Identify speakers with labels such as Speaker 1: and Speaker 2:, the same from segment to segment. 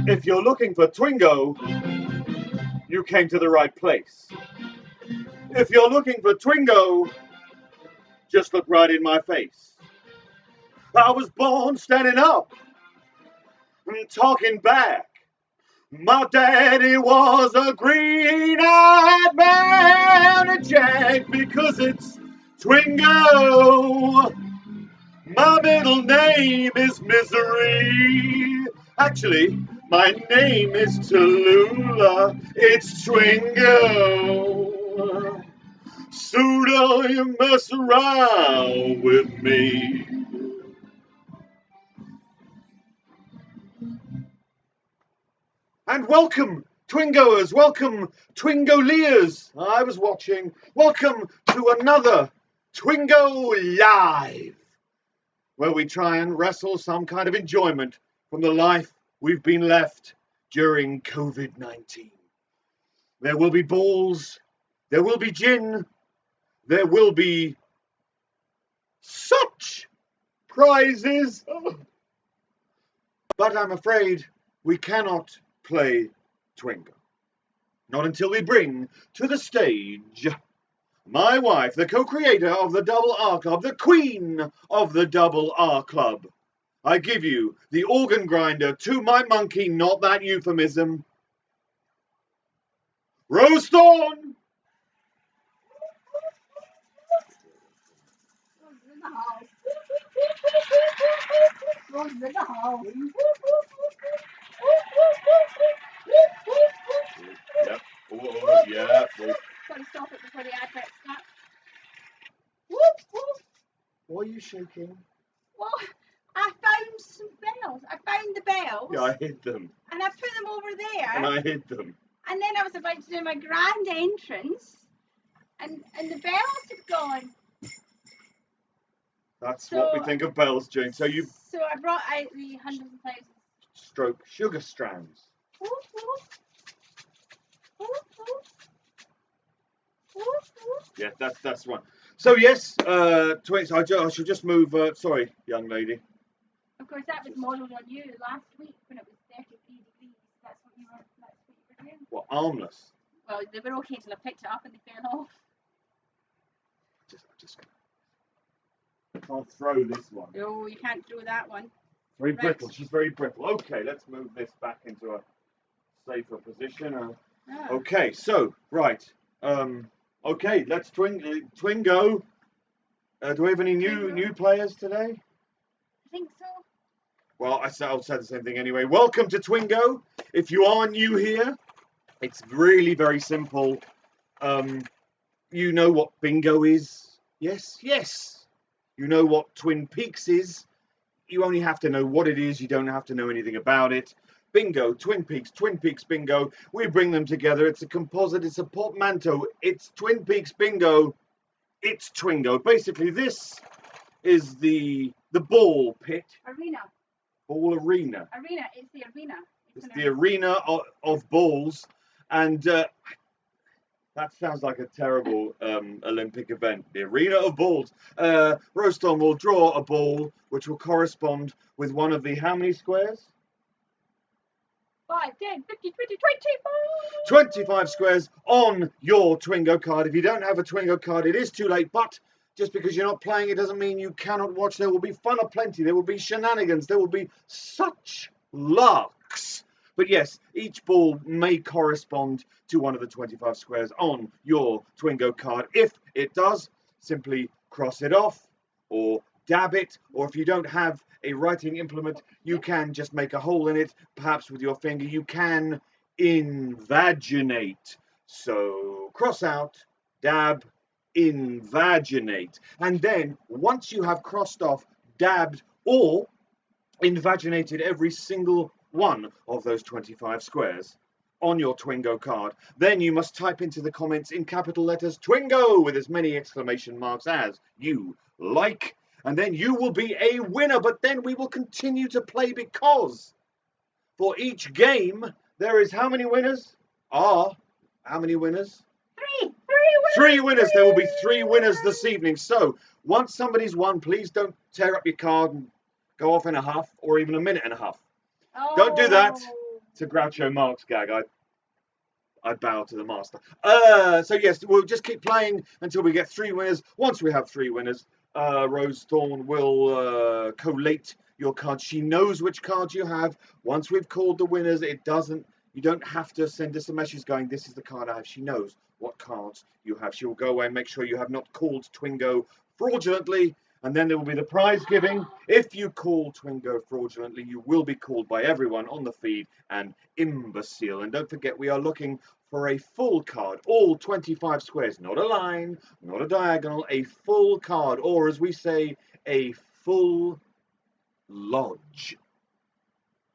Speaker 1: If you're looking for Twingo, you came to the right place. If you're looking for Twingo, just look right in my face. I was born standing up and talking back. My daddy was a green-eyed man, Jack, because it's Twingo. My middle name is Misery. Actually, my name is Tallulah. It's Twingo. So don't you mess around with me. And welcome, Twingoers, welcome, Twingoleers. I was watching. Welcome to another Twingo Live, where we try and wrestle some kind of enjoyment from the life we've been left during COVID-19. There will be balls, there will be gin, there will be such prizes. But I'm afraid we cannot play Twingo. Not until we bring to the stage my wife, the co-creator of the Double R Club, the queen of the Double R Club. I give you the organ grinder to my monkey, not that euphemism. Rose Thorn! Yep. Oh, yeah.
Speaker 2: Got to stop it before the advert starts.
Speaker 1: Why are you shaking?
Speaker 2: Well, I found some bells. I found the bells.
Speaker 1: Yeah, I hid them.
Speaker 2: And I put them over there.
Speaker 1: And I hid them.
Speaker 2: And then I was about to do my grand entrance. And the bells had gone.
Speaker 1: That's what we think of bells doing. So
Speaker 2: I brought out the hundreds of thousands.
Speaker 1: Stroke sugar strands. Yeah, that's one. So yes, Twix. I should just move. Sorry, young lady.
Speaker 2: Of course, that was modelled on you last week when it was 33 degrees. That's what you were doing.
Speaker 1: What, armless?
Speaker 2: Well, they were okay till I picked it up and they fell off.
Speaker 1: I can't throw this one.
Speaker 2: Oh, you can't throw that one.
Speaker 1: Very brittle. She's very brittle. Okay, let's move this back into a safer position. Okay, so right. Okay, let's Twingo. Do we have any new players today?
Speaker 2: I think so.
Speaker 1: Well, I'll say the same thing anyway. Welcome to Twingo. If you are new here, it's really very simple. You know what bingo is? Yes. You know what Twin Peaks is? You only have to know what it is. You don't have to know anything about it. Bingo, Twin Peaks bingo. We bring them together. It's a composite. It's a portmanteau. It's Twin Peaks bingo. It's Twingo. Basically, this is the ball pit.
Speaker 2: Arena.
Speaker 1: Ball arena.
Speaker 2: Arena. It's the arena.
Speaker 1: It's the arena of balls. And that sounds like a terrible Olympic event. The arena of balls. Roston will draw a ball which will correspond with one of the how many squares?
Speaker 2: 5, 10, 15, 20, 25.
Speaker 1: 25 squares on your Twingo card. If you don't have a Twingo card, it is too late. But just because you're not playing it doesn't mean you cannot watch. There will be fun aplenty. There will be shenanigans. There will be such larks. But yes, each ball may correspond to one of the 25 squares on your Twingo card. If it does, simply cross it off or dab it, or if you don't have a writing implement, you can just make a hole in it, perhaps with your finger. You can invaginate. So cross out, dab, invaginate. And then once you have crossed off, dabbed, or invaginated every single one of those 25 squares on your Twingo card, then you must type into the comments in capital letters Twingo with as many exclamation marks as you like, and then you will be a winner. But then we will continue to play, because for each game there is how many winners? How many winners?
Speaker 2: Three winners.
Speaker 1: 3 winners. There will be 3 winners this evening. So once somebody's won, please don't tear up your card and go off in a huff, or even a minute and a half. Don't do that. It's a Groucho Marx gag. I bow to the master. So yes, we'll just keep playing until we get 3 winners. Once we have 3 winners, Rose Thorn will collate your cards. She knows which cards you have. Once we've called the winners, you don't have to send us a message going, this is the card I have. She knows what cards you have. She will go away and make sure you have not called Twingo fraudulently. And then there will be the prize giving. If you call Twingo fraudulently, you will be called by everyone on the feed an imbecile. And don't forget, we are looking for a full card, all 25 squares, not a line, not a diagonal, a full card, or as we say, a full lodge.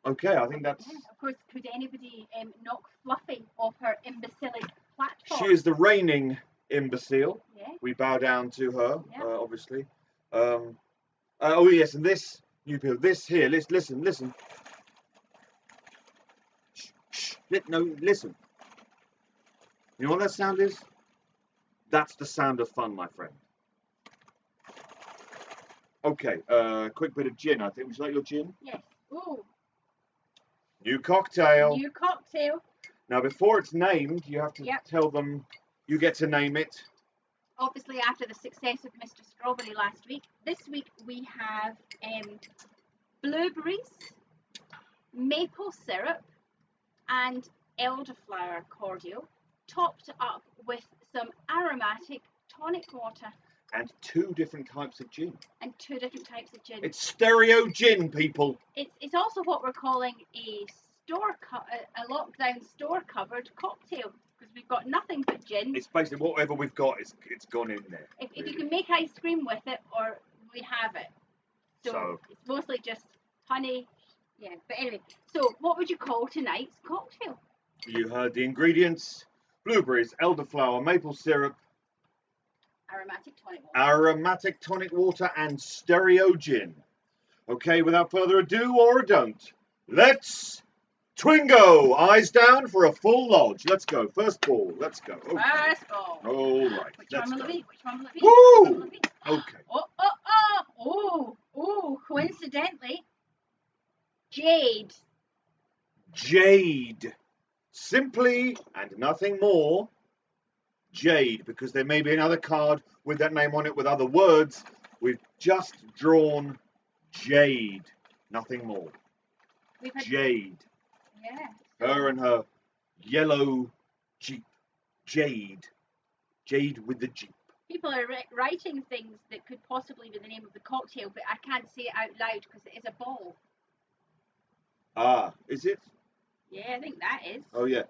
Speaker 1: Okay, I think that's...
Speaker 2: Of course, could anybody knock Fluffy off her imbecilic platform?
Speaker 1: She is the reigning imbecile.
Speaker 2: Yeah.
Speaker 1: We bow down to her,
Speaker 2: Yeah.
Speaker 1: obviously. Oh yes, and this, you people, this here, listen. Shh, no, listen. You know what that sound is? That's the sound of fun, my friend. Okay, quick bit of gin, I think. Would you like your gin?
Speaker 2: Yes. Ooh.
Speaker 1: New cocktail.
Speaker 2: New cocktail.
Speaker 1: Now, before it's named, you have to tell them, you get to name it.
Speaker 2: Obviously, after the success of Mr. Strawberry last week, this week we have blueberries, maple syrup, and elderflower cordial, topped up with some aromatic tonic water.
Speaker 1: And 2 different types of gin.
Speaker 2: And 2 different types of gin.
Speaker 1: It's stereo gin, people.
Speaker 2: It's also what we're calling a lockdown store covered cocktail, because we've got nothing but gin.
Speaker 1: It's basically whatever we've got, it's gone in there.
Speaker 2: If you can make ice cream with it, or we have it. So it's mostly just honey. Yeah, but anyway, so what would you call tonight's cocktail?
Speaker 1: You heard the ingredients: blueberries, elderflower, maple syrup, aromatic tonic water, and stereo gin. Okay, without further ado, or a don't, let's Twingo. Eyes down for a full lodge. Let's go. First ball. Let's go. Okay.
Speaker 2: First ball.
Speaker 1: All right.
Speaker 2: Which one will it be?
Speaker 1: Woo! Okay.
Speaker 2: Oh, coincidentally, Jade.
Speaker 1: Jade. Simply and nothing more. Jade, because there may be another card with that name on it with other words. We've just drawn Jade. Nothing more. Jade.
Speaker 2: Yeah.
Speaker 1: Her and her yellow Jeep. Jade. Jade with the Jeep.
Speaker 2: People are writing things that could possibly be the name of the cocktail, but I can't say it out loud because it is a ball.
Speaker 1: Ah, is it?
Speaker 2: Yeah, I think that is.
Speaker 1: Oh, yeah.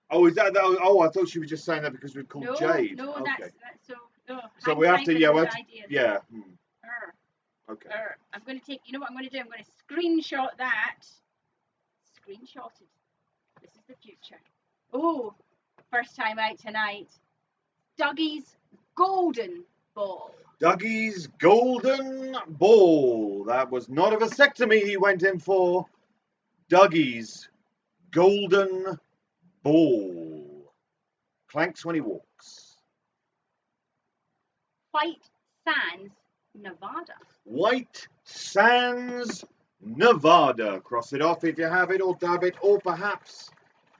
Speaker 1: Oh, is that? Oh, I thought she was just saying that because we're called Jade.
Speaker 2: No,
Speaker 1: okay.
Speaker 2: that's so. No,
Speaker 1: so we have to, yeah,
Speaker 2: yeah.
Speaker 1: Okay.
Speaker 2: I'm going to take. You know what I'm going to do? I'm going to screenshot that. Screenshotted. This is the future. Oh, first time out tonight. Dougie's Golden Ball.
Speaker 1: Dougie's Golden Ball. That was not a vasectomy he went in for. Dougie's Golden Ball. Clanks when he walks.
Speaker 2: White Sands, Nevada.
Speaker 1: White Sands, Nevada. Cross it off if you have it, or dab it, or perhaps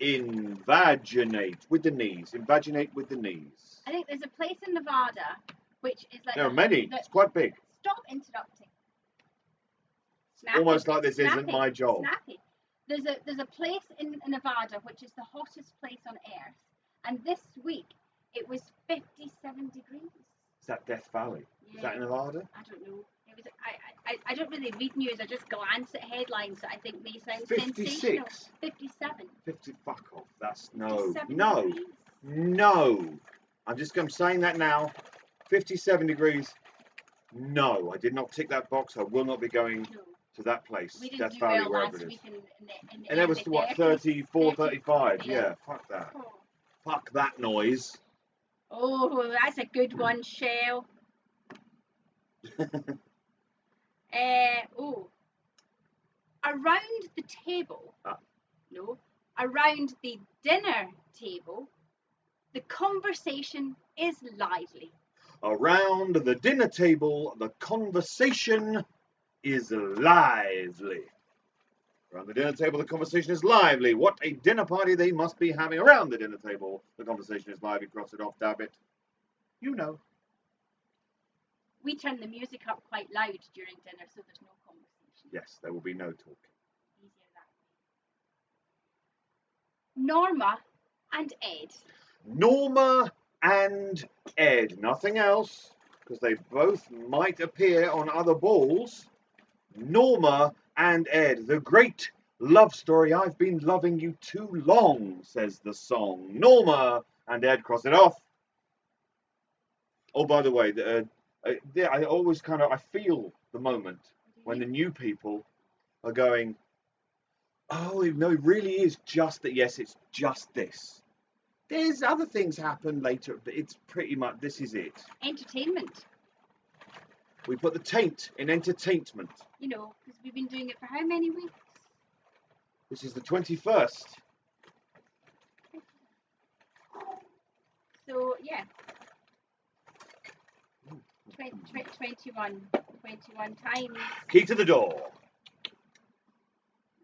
Speaker 1: invaginate with the knees. Invaginate with the knees.
Speaker 2: I think there's a place in Nevada which is like...
Speaker 1: There are many. It's quite big.
Speaker 2: Stop interrupting.
Speaker 1: Snappy. Almost like this isn't my job.
Speaker 2: Snappy. There's a place in Nevada which is the hottest place on earth, and this week it was 57 degrees.
Speaker 1: Is that Death Valley?
Speaker 2: Yeah.
Speaker 1: Is that in Nevada?
Speaker 2: I don't know. It was. I don't really read news. I just glance at headlines that I think may sound
Speaker 1: 56.
Speaker 2: sensational. 57.
Speaker 1: 50. Fuck off. That's no.
Speaker 2: 57
Speaker 1: No.
Speaker 2: degrees.
Speaker 1: No. I'm saying that now. 57 degrees. No, I did not tick that box. I will not be going
Speaker 2: No.
Speaker 1: to that place.
Speaker 2: We didn't
Speaker 1: Death
Speaker 2: do
Speaker 1: Valley,
Speaker 2: well
Speaker 1: wherever
Speaker 2: last
Speaker 1: it is.
Speaker 2: week in
Speaker 1: And that was
Speaker 2: the
Speaker 1: what,
Speaker 2: 30s,
Speaker 1: 34, 35.
Speaker 2: yeah.
Speaker 1: Yeah, fuck that.
Speaker 2: Oh.
Speaker 1: Fuck that noise.
Speaker 2: Oh, that's a good one, Shell. Around the table, no, around the dinner table, the conversation is lively.
Speaker 1: Around the dinner table, the conversation is lively. Around the dinner table, the conversation is lively. What a dinner party they must be having around the dinner table. The conversation is lively. Cross it off, dab it. You know.
Speaker 2: We turn the music up quite loud during dinner, so there's no conversation.
Speaker 1: Yes, there will be no talking.
Speaker 2: Easier that way. Norma and Ed.
Speaker 1: Norma and Ed. Nothing else, because they both might appear on other balls. Norma and Ed, the great love story. I've been loving you too long, says the song. Norma and Ed, cross it off. Oh, by the way, I always I feel the moment when the new people are going, oh, no, it really is just that. Yes, it's just this. There's other things happen later, but it's pretty much, this is it.
Speaker 2: Entertainment.
Speaker 1: We put the taint in entertainment.
Speaker 2: You know, because we've been doing it for how many weeks?
Speaker 1: This is the 21st.
Speaker 2: So, yeah. 21 times.
Speaker 1: Key to the door.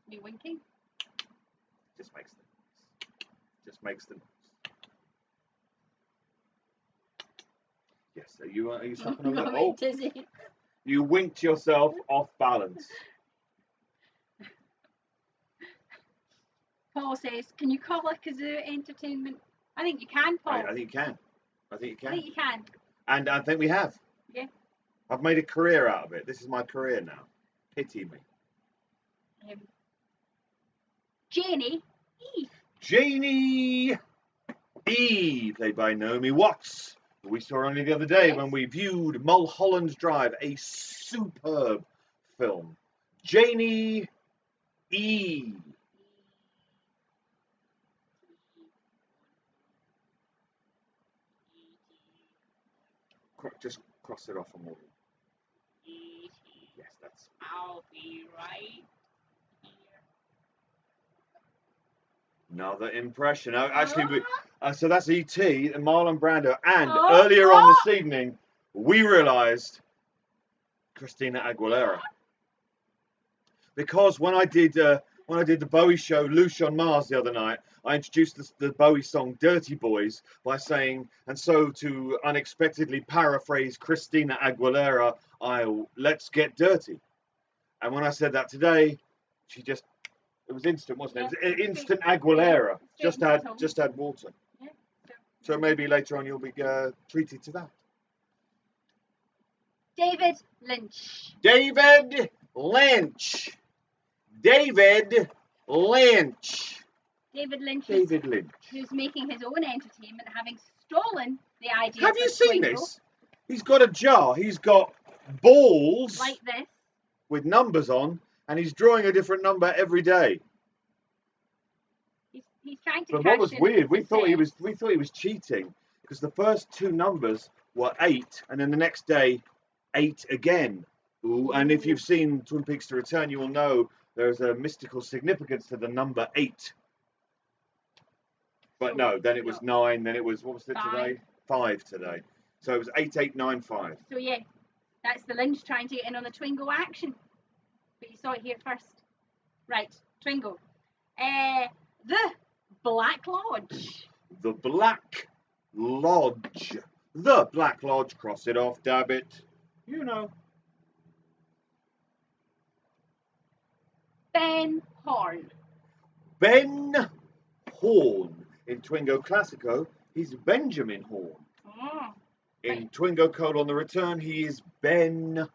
Speaker 2: Me winking.
Speaker 1: Just makes the noise. Just makes the noise. Yes, are you stopping over there? Oh,
Speaker 2: dizzy.
Speaker 1: you winked yourself off balance.
Speaker 2: Paul says, can you call a kazoo entertainment? I think you can, Paul.
Speaker 1: I think you can. I think you can.
Speaker 2: I think you can.
Speaker 1: And I think we have.
Speaker 2: Yeah.
Speaker 1: I've made a career out of it. This is my career now. Pity me.
Speaker 2: Janie E.
Speaker 1: Janie E, played by Naomi Watts. We saw her only the other day when we viewed Mulholland Drive, a superb film. Janie E. Just cross it off and we'll... Yes, that's...
Speaker 2: I'll be right here.
Speaker 1: Another impression. Actually, so that's E.T. and Marlon Brando. And earlier
Speaker 2: on
Speaker 1: this evening, we realised Christina Aguilera. Because when I did the Bowie show, Lush on Mars the other night, I introduced the Bowie song Dirty Boys by saying, and so to unexpectedly paraphrase Christina Aguilera, let's get dirty. And when I said that today, she just, it was instant, wasn't it? It was instant Aguilera. Just add water.
Speaker 2: Yeah.
Speaker 1: So maybe later on you'll be treated to that.
Speaker 2: David Lynch.
Speaker 1: David Lynch. David Lynch.
Speaker 2: David Lynch.
Speaker 1: David Lynch.
Speaker 2: Who's making his own entertainment, having stolen the idea.
Speaker 1: Have you seen this? He's got a jar. He's got balls
Speaker 2: like this
Speaker 1: with numbers on, and he's drawing a different number every day.
Speaker 2: He's trying to.
Speaker 1: But what was weird, we thought he was cheating because the first two numbers were 8, and then the next day 8 again. Ooh, and if you've seen Twin Peaks: To Return, you will know there's a mystical significance to the number 8. But no, then it was 9, then it was, what was it today? 5 today. So it was 8895.
Speaker 2: So yeah, that's the Lynch trying to get in on the Twingo action. But you saw it here first. Right, Twingo. The Black Lodge.
Speaker 1: The Black Lodge. The Black Lodge. Cross it off, dab it. You know.
Speaker 2: Ben Horn.
Speaker 1: Ben Horn. In Twingo Classico, he's Benjamin Horn.
Speaker 2: Oh,
Speaker 1: In Twingo Code on the Return, he is Ben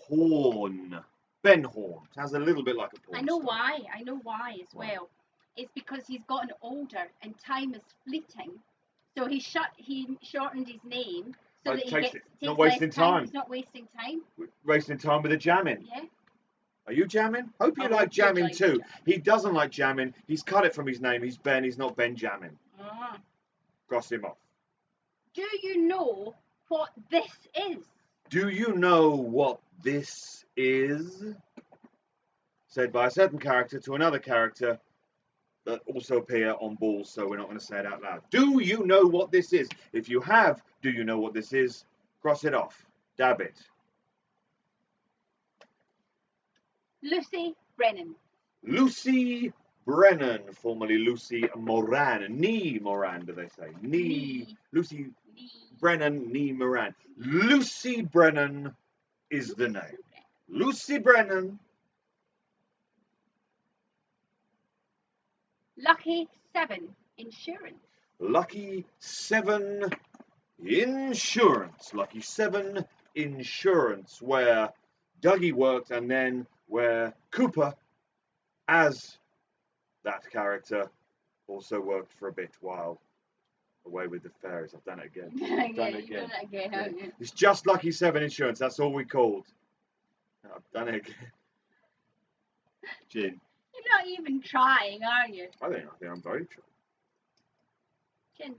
Speaker 1: Horn. Ben Horn. Sounds a little bit like a porn
Speaker 2: I know
Speaker 1: star.
Speaker 2: why. I know why as
Speaker 1: Why?
Speaker 2: well. It's because he's gotten older and time is fleeting. So he shortened his name so
Speaker 1: Oh,
Speaker 2: that he
Speaker 1: takes
Speaker 2: gets
Speaker 1: it-
Speaker 2: takes
Speaker 1: not wasting
Speaker 2: less time.
Speaker 1: time.
Speaker 2: He's not wasting time.
Speaker 1: Wasting time with the jamming.
Speaker 2: Yeah.
Speaker 1: Are you jamming? Hope you
Speaker 2: I
Speaker 1: like
Speaker 2: hope you
Speaker 1: jamming
Speaker 2: like
Speaker 1: too.
Speaker 2: jamming.
Speaker 1: He doesn't like jamming. He's cut it from his name. He's Ben. He's not Ben Jamming.
Speaker 2: Ah.
Speaker 1: Cross him off.
Speaker 2: Do you know what this is?
Speaker 1: Do you know what this is? Said by a certain character to another character that also appear on balls, so we're not going to say it out loud. Do you know what this is? If you have, do you know what this is? Cross it off. Dab it.
Speaker 2: Lucy Brennan.
Speaker 1: Lucy Brennan, formerly Lucy Moran. Nee Moran, do they say? Nee. Lucy Brennan, Nee Moran. Lucy Brennan is the name. Lucy Brennan.
Speaker 2: Lucky 7 Insurance.
Speaker 1: Lucky 7 Insurance. Lucky 7 Insurance, where Dougie worked and then where Cooper, as that character, also worked for a bit while away with the fairies. I've done it again. Done it again.
Speaker 2: Yeah.
Speaker 1: It's just Lucky 7 Insurance. That's all we called. I've done it again. Gin.
Speaker 2: You're not even trying, are you?
Speaker 1: I think I'm very true.
Speaker 2: Gin.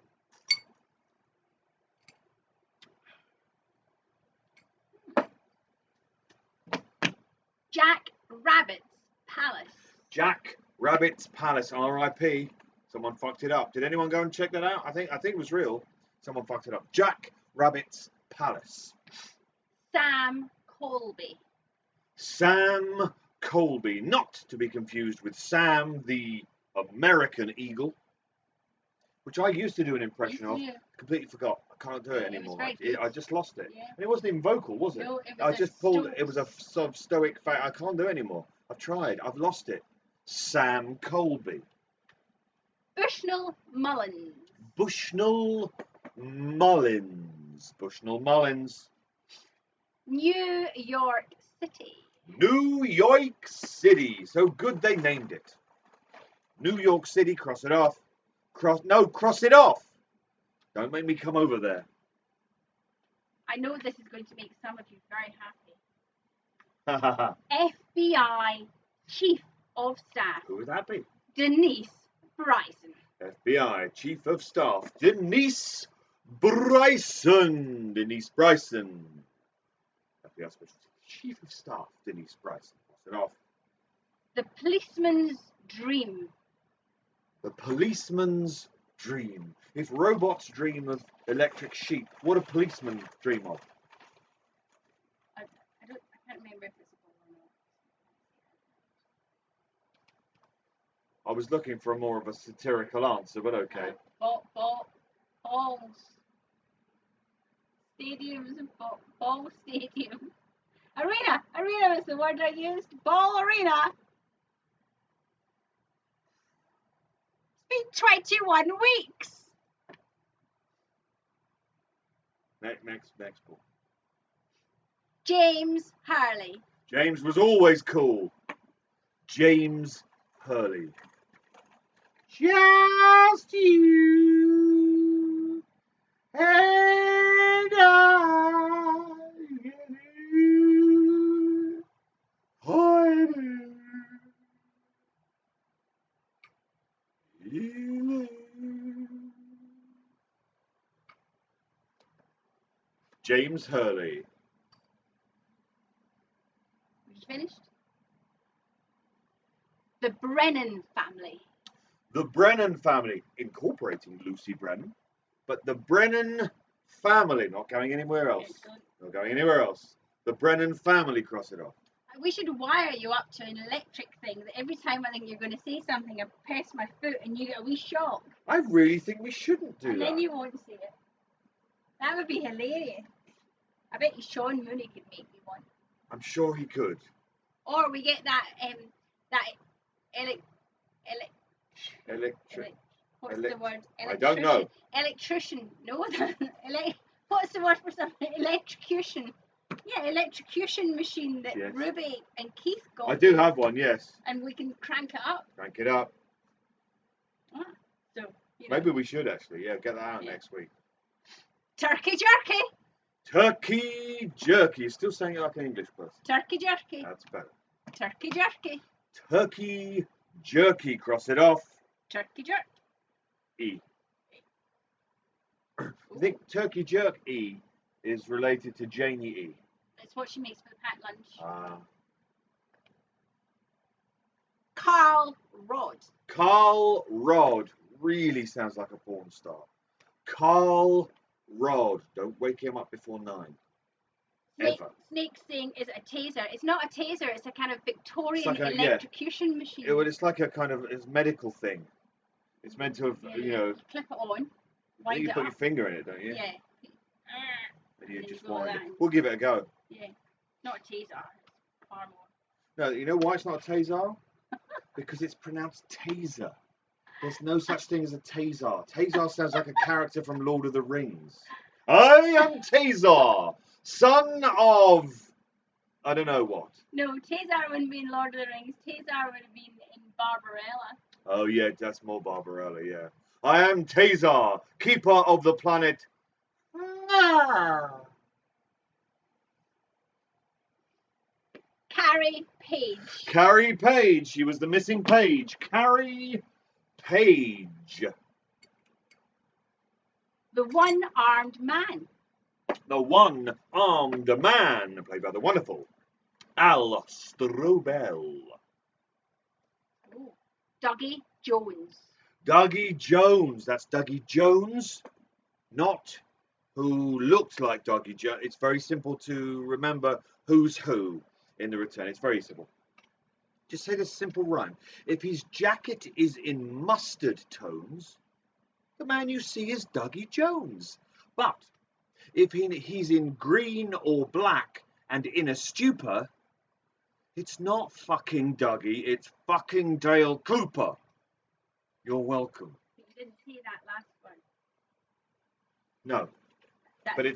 Speaker 2: Jack Rabbit's Palace.
Speaker 1: Jack Rabbit's Palace, R.I.P. Someone fucked it up. Did anyone go and check that out? I think it was real. Someone fucked it up. Jack Rabbit's Palace.
Speaker 2: Sam Colby.
Speaker 1: Sam Colby, not to be confused with Sam the American Eagle, which I used to do an impression of.
Speaker 2: Yeah.
Speaker 1: Completely forgot. I can't do it
Speaker 2: Yeah, it was
Speaker 1: anymore.
Speaker 2: very good.
Speaker 1: I just lost it.
Speaker 2: Yeah.
Speaker 1: And it wasn't even vocal, was it?
Speaker 2: No, it was
Speaker 1: I
Speaker 2: a
Speaker 1: just pulled it.
Speaker 2: stoic-
Speaker 1: It was a sort of stoic fact. I can't do it anymore. I've tried. I've lost it. Sam Colby.
Speaker 2: Bushnell Mullins.
Speaker 1: Bushnell Mullins. Bushnell Mullins.
Speaker 2: New York City.
Speaker 1: New York City. So good they named it. New York City. Cross it off. Cross it off. Don't make me come over there.
Speaker 2: I know this is going to make some of you very happy.
Speaker 1: Ha ha ha.
Speaker 2: FBI Chief of Staff
Speaker 1: Who would that be?
Speaker 2: Denise Bryson.
Speaker 1: FBI Chief of Staff Denise Bryson. Denise Bryson. FBI Special Chief of Staff Denise Bryson. Cross it off.
Speaker 2: The Policeman's Dream.
Speaker 1: The Policeman's Dream. If robots dream of electric sheep, what do policemen dream of?
Speaker 2: I can't remember if it's a ball or not.
Speaker 1: I was looking for more of a satirical answer, but okay.
Speaker 2: Balls. Stadiums and ball stadium. Arena. Arena was the word I used. Ball arena. It's been 21 weeks.
Speaker 1: Next ball.
Speaker 2: James Hurley.
Speaker 1: James was always cool. James Hurley. Just you and I. James Hurley.
Speaker 2: You finished? The Brennan family.
Speaker 1: The Brennan family, incorporating Lucy Brennan, but the Brennan family, not going anywhere else. Not going anywhere else. The Brennan family, cross it off.
Speaker 2: We should wire you up to an electric thing that every time I think you're going to say something, I press my foot and you get a wee shock.
Speaker 1: I really think we shouldn't do
Speaker 2: And
Speaker 1: that.
Speaker 2: then you won't see it. That would be hilarious. I bet you Sean Mooney could make me one.
Speaker 1: I'm sure he could.
Speaker 2: Or we get that what's the word?
Speaker 1: I don't know.
Speaker 2: Electrician. No, what's the word for something? Electrocution. Yeah, electrocution machine that
Speaker 1: Yes.
Speaker 2: Ruby and Keith got.
Speaker 1: I do have one, yes.
Speaker 2: And we can crank it up.
Speaker 1: Crank it up.
Speaker 2: Ah, so, you know.
Speaker 1: Maybe we should actually, yeah, get that out
Speaker 2: Yeah.
Speaker 1: next week.
Speaker 2: Turkey jerky.
Speaker 1: Turkey jerky. You're still saying it like an English person.
Speaker 2: Turkey jerky.
Speaker 1: That's better.
Speaker 2: Turkey jerky.
Speaker 1: Turkey jerky. Cross it off.
Speaker 2: Turkey jerk.
Speaker 1: E. I think turkey jerk E is related to Janie E.
Speaker 2: That's what she makes for the packed lunch.
Speaker 1: Ah.
Speaker 2: Carl Rod.
Speaker 1: Carl Rod. Really sounds like a porn star. Carl Rod. Don't wake him up before 9. Ever.
Speaker 2: Snake thing is a taser. It's not a taser. It's a kind of Victorian
Speaker 1: It's like
Speaker 2: electrocution machine.
Speaker 1: It's like a kind of medical thing. It's meant to have,
Speaker 2: Yeah,
Speaker 1: you know.
Speaker 2: You clip it on.
Speaker 1: I think
Speaker 2: Wind
Speaker 1: you
Speaker 2: it
Speaker 1: put
Speaker 2: up.
Speaker 1: your finger in it, don't you?
Speaker 2: Yeah.
Speaker 1: And you
Speaker 2: then
Speaker 1: just
Speaker 2: you go like
Speaker 1: wind it.
Speaker 2: that.
Speaker 1: We'll give it a go.
Speaker 2: Yeah. Not a taser. It's far more.
Speaker 1: No, you know why it's not a taser? Because it's pronounced taser. There's no such thing as a taser. Taser sounds like a character from Lord of the Rings. I am Taser, son of I don't know what.
Speaker 2: No, Taser wouldn't be in Lord of the Rings. Taser would have been in Barbarella.
Speaker 1: Oh yeah, that's more Barbarella, yeah. I am Taser, keeper of the planet.
Speaker 2: Carrie Page.
Speaker 1: Carrie Page. She was the missing page. Carrie Page.
Speaker 2: The One-Armed Man.
Speaker 1: The One-Armed Man, played by the wonderful Al Strobel.
Speaker 2: Ooh. Dougie Jones.
Speaker 1: Dougie Jones. That's Dougie Jones, not who looked like Dougie Jones. It's very simple to remember who's who in the return. It's very simple. Just say this simple rhyme. If his jacket is in mustard tones, the man you see is Dougie Jones. But if he's in green or black and in a stupor, it's not fucking Dougie, it's fucking Dale Cooper. You're welcome.
Speaker 2: You didn't see that last one.
Speaker 1: No.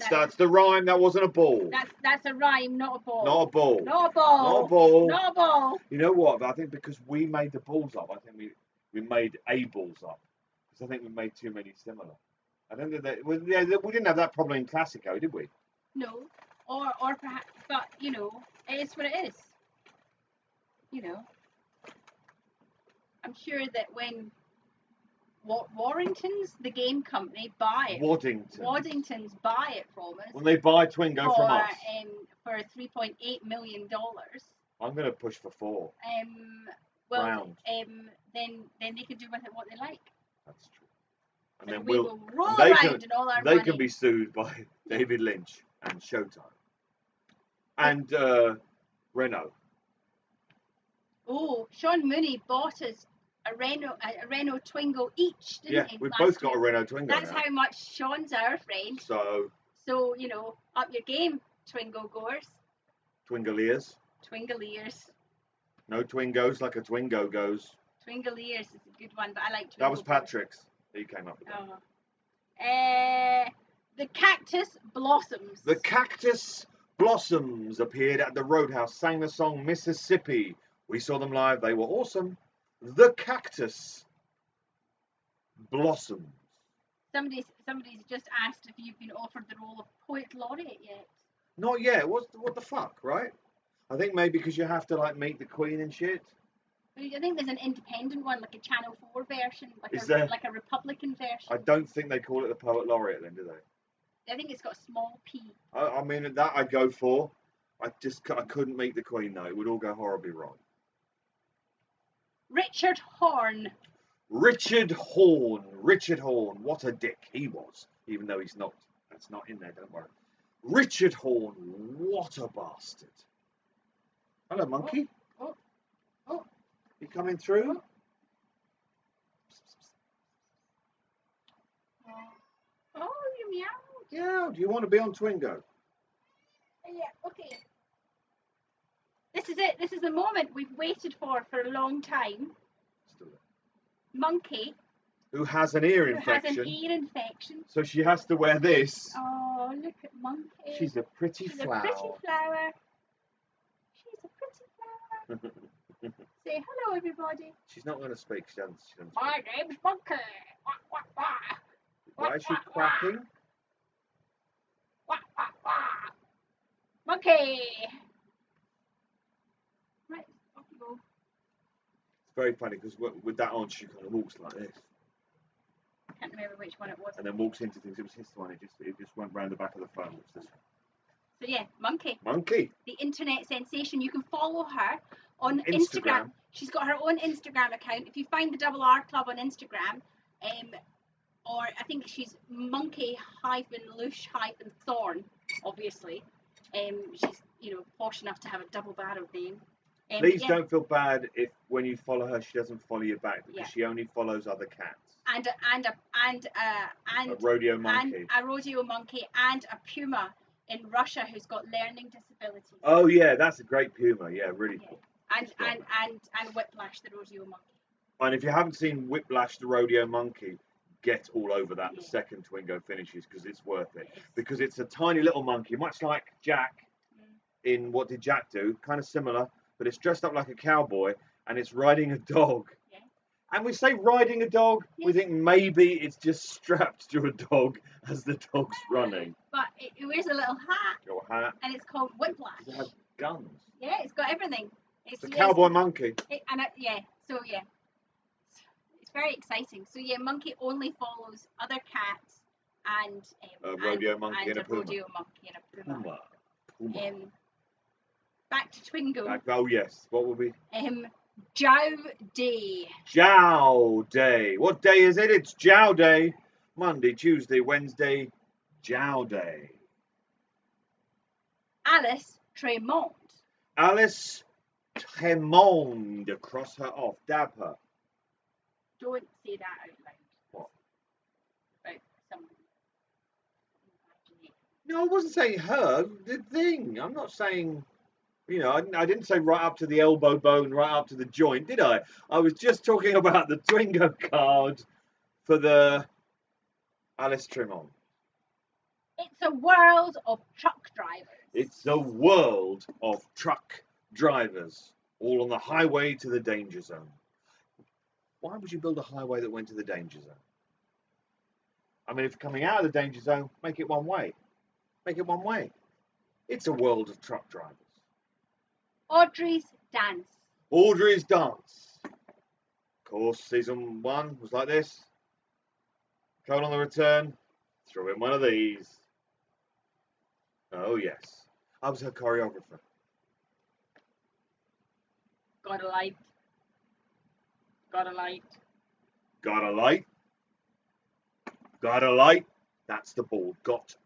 Speaker 1: That's the rhyme, that wasn't a ball.
Speaker 2: That's a rhyme, not a ball.
Speaker 1: Not a ball.
Speaker 2: Not a ball.
Speaker 1: Not a ball.
Speaker 2: Not a ball.
Speaker 1: You know what? I think because we made the balls up, I think we made a balls up. Because I think we made too many similar. I don't think that we didn't have that problem in Classico, did we?
Speaker 2: No. Or perhaps, but you know, it is what it is. You know. I'm sure that when Warrington's, the game company, buy it. Waddington's buy it from us.
Speaker 1: When they buy Twingo from us.
Speaker 2: For $3.8 million.
Speaker 1: I'm going to push for 4.
Speaker 2: Well, then they can do with it what they like.
Speaker 1: That's true. And then
Speaker 2: we will roll around in all our money.
Speaker 1: They can be sued by David Lynch and Showtime. And Renault.
Speaker 2: Oh, Sean Mooney bought us a Renault Twingo each, didn't he?
Speaker 1: We've both got a Renault Twingo.
Speaker 2: That's
Speaker 1: now.
Speaker 2: how much Sean's our friend. So, you know, up your game, Twingo goers.
Speaker 1: Twingoliers.
Speaker 2: Twingoliers.
Speaker 1: No Twingos like a Twingo goes.
Speaker 2: Twingoliers is a good one, but I like Twingo.
Speaker 1: That was Patrick's. He came up with that.
Speaker 2: Oh. The Cactus Blossoms.
Speaker 1: The Cactus Blossoms appeared at the Roadhouse, sang the song Mississippi. We saw them live. They were awesome. The Cactus Blossoms.
Speaker 2: Somebody's just asked if you've been offered the role of Poet Laureate yet.
Speaker 1: Not yet. What the fuck, right? I think maybe because you have to like meet the Queen and shit.
Speaker 2: I think there's an independent one, like a Channel 4 version, like a Republican version.
Speaker 1: I don't think they call it the Poet Laureate then, do they?
Speaker 2: I think it's got a small P.
Speaker 1: I mean, that I'd go for. I couldn't meet the Queen though. It would all go horribly wrong.
Speaker 2: Richard Horne.
Speaker 1: Richard Horne. What a dick he was. Even though he's not. That's not in there, don't worry. Richard Horne. What a bastard. Hello, monkey.
Speaker 2: Oh.
Speaker 1: You coming through?
Speaker 2: Oh, you meow.
Speaker 1: Yeah, do you want to be on Twingo?
Speaker 2: Yeah, okay. This is it. This is the moment we've waited for a long time.
Speaker 1: Still there.
Speaker 2: Monkey
Speaker 1: who has an ear
Speaker 2: Who has an
Speaker 1: infection.
Speaker 2: ear infection.
Speaker 1: So she has to wear this.
Speaker 2: Oh, look at Monkey.
Speaker 1: She's a pretty
Speaker 2: She's
Speaker 1: flower.
Speaker 2: a pretty flower. She's a pretty flower. Say hello, everybody.
Speaker 1: She's not going to speak. She doesn't speak.
Speaker 2: My name's Monkey. Wah, wah, wah.
Speaker 1: Why is she quacking?
Speaker 2: Wah, wah, wah. Monkey. Right, off you go.
Speaker 1: It's very funny because with that on, she kind of walks like this.
Speaker 2: I can't remember which one it was.
Speaker 1: And then walks into things. It was this one. It just went round the back of the phone. What's this one?
Speaker 2: So yeah, Monkey.
Speaker 1: Monkey.
Speaker 2: The internet sensation. You can follow her on Instagram.
Speaker 1: Instagram.
Speaker 2: She's got her own Instagram account. If you find the Double R Club on Instagram, or I think she's monkey-loosh-thorn, obviously. She's posh enough to have a double barreled name.
Speaker 1: Please don't feel bad if when you follow her, she doesn't follow you back because she only follows other cats.
Speaker 2: And
Speaker 1: a rodeo monkey.
Speaker 2: And a rodeo monkey and a puma in Russia who's got learning disabilities.
Speaker 1: Oh yeah, that's a great puma. Yeah, really cool.
Speaker 2: And Whiplash, the rodeo monkey.
Speaker 1: And if you haven't seen Whiplash, the rodeo monkey, get all over that the second Twingo finishes because it's worth it. Because it's a tiny little monkey, much like Jack in What Did Jack Do? Kind of similar, but it's dressed up like a cowboy and it's riding a dog. Yeah. And we say riding a dog, we think maybe it's just strapped to a dog as the dog's running.
Speaker 2: But it wears a little hat.
Speaker 1: Your hat.
Speaker 2: And it's called Whiplash.
Speaker 1: It has guns.
Speaker 2: Yeah, it's got everything.
Speaker 1: It's a cowboy monkey.
Speaker 2: It's very exciting. So yeah, Monkey only follows other cats and
Speaker 1: a rodeo monkey and a puma.
Speaker 2: Rodeo monkey and a puma. Back to Twingo.
Speaker 1: Oh yes, what will be?
Speaker 2: Jow Day.
Speaker 1: Jow Day. What day is it? It's Jow Day. Monday, Tuesday, Wednesday. Jow Day.
Speaker 2: Alice Tremont.
Speaker 1: Alice Tremont. Cross her off. Dab her.
Speaker 2: Don't say that out loud.
Speaker 1: What?
Speaker 2: About someone.
Speaker 1: No, I wasn't saying her. The thing. I'm not saying. I didn't say right up to the elbow bone, right up to the joint, did I? I was just talking about the Twingo card for the Alice Tremont.
Speaker 2: It's a world of truck drivers.
Speaker 1: It's a world of truck drivers, all on the highway to the danger zone. Why would you build a highway that went to the danger zone? I mean, if coming out of the danger zone, make it one way. Make it one way. It's a world of truck drivers.
Speaker 2: Audrey's Dance.
Speaker 1: Audrey's Dance. Of course, season 1 was like this. Going on the return, throw in one of these. Oh, yes. I was her choreographer.
Speaker 2: Got a light. Got a light.
Speaker 1: Got a light. Got a light. That's the ball. Got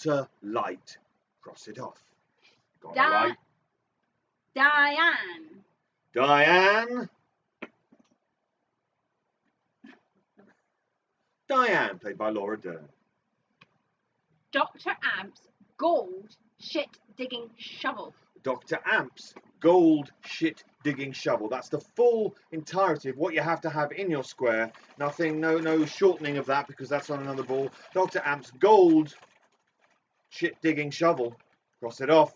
Speaker 1: a light. Cross it off. Got a light.
Speaker 2: Diane.
Speaker 1: Diane, played by Laura Dern.
Speaker 2: Dr. Amp's gold shit digging shovel.
Speaker 1: Dr. Amp's gold shit digging shovel. That's the full entirety of what you have to have in your square. Nothing, no shortening of that because that's on another ball. Dr. Amp's gold shit digging shovel. Cross it off.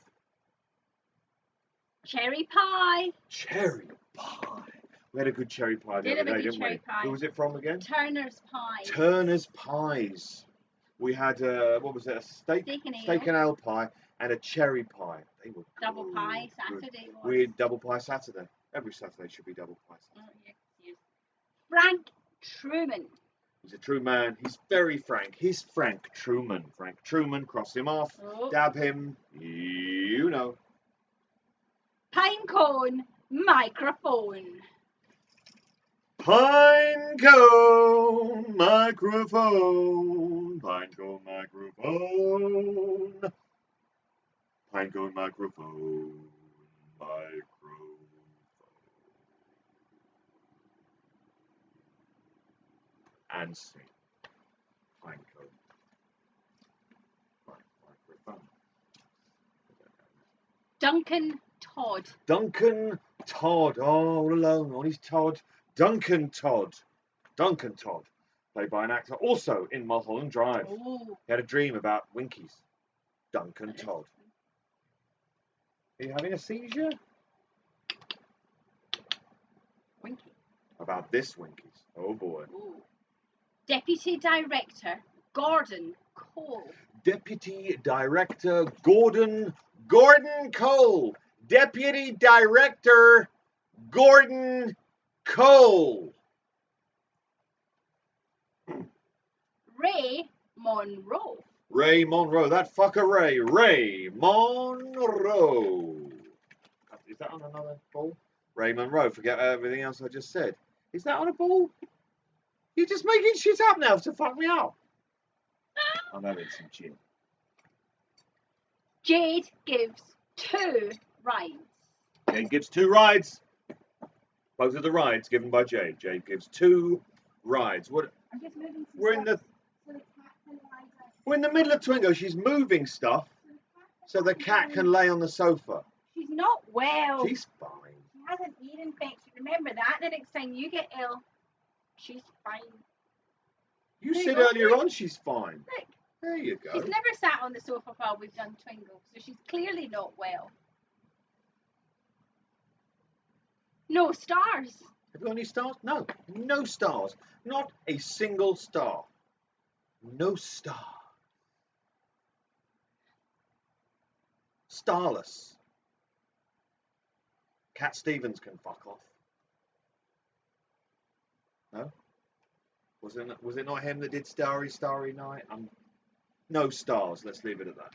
Speaker 2: Cherry pie.
Speaker 1: Cherry pie. We had a good cherry pie the other day, didn't we? Who was it from again?
Speaker 2: Turner's Pie.
Speaker 1: Turner's Pies. We had, what was it, a steak and ale pie and a cherry pie. They were
Speaker 2: double pie Saturday.
Speaker 1: We had double pie Saturday. Every Saturday should be double pie Saturday.
Speaker 2: Oh, yes. Frank Truman.
Speaker 1: He's a true man. He's very frank. He's Frank Truman. Frank Truman, cross him off, dab him, you know.
Speaker 2: Pinecone microphone.
Speaker 1: Pinecone microphone. Pinecone microphone. Pinecone microphone. Microphone. And sing. Pinecone. Microphone.
Speaker 2: Duncan Todd.
Speaker 1: Duncan Todd, all alone on his Todd. Duncan Todd. Duncan Todd. played by an actor also in Mulholland Drive.
Speaker 2: Oh.
Speaker 1: He had a dream about Winkies. Duncan Todd. Are you having a seizure?
Speaker 2: Winky.
Speaker 1: About this Winkies. Oh boy.
Speaker 2: Ooh. Deputy Director Gordon Cole.
Speaker 1: Deputy Director Gordon Cole. Deputy Director Gordon Cole.
Speaker 2: Ray Monroe.
Speaker 1: Ray Monroe. That fucker Ray. Ray Monroe. Is that on another ball? Ray Monroe. Forget everything else I just said. Is that on a ball? You're just making shit up now to fuck me up. I'm having some gin.
Speaker 2: Jade gives 2 rides.
Speaker 1: Jade gives 2 rides. Both of the rides given by Jade. Jade gives 2 rides. What?
Speaker 2: I'm just moving some
Speaker 1: We're in the
Speaker 2: stuff so the cat can lie down.
Speaker 1: we're in the middle of Twingo. She's moving stuff so the cat can lay on the sofa.
Speaker 2: She's not well.
Speaker 1: She's fine.
Speaker 2: She has an ear infection. Remember that. The next time you get ill, she's fine.
Speaker 1: You
Speaker 2: There you
Speaker 1: said
Speaker 2: go.
Speaker 1: earlier on she's fine.
Speaker 2: Look,
Speaker 1: There you go.
Speaker 2: she's never sat on the sofa while we've done Twingo, so she's clearly not well. No stars.
Speaker 1: Have you got any stars? No. No stars. Not a single star. No star. Starless. Cat Stevens can fuck off. No? Was it not him that did Starry, Starry Night? No stars. Let's leave it at that.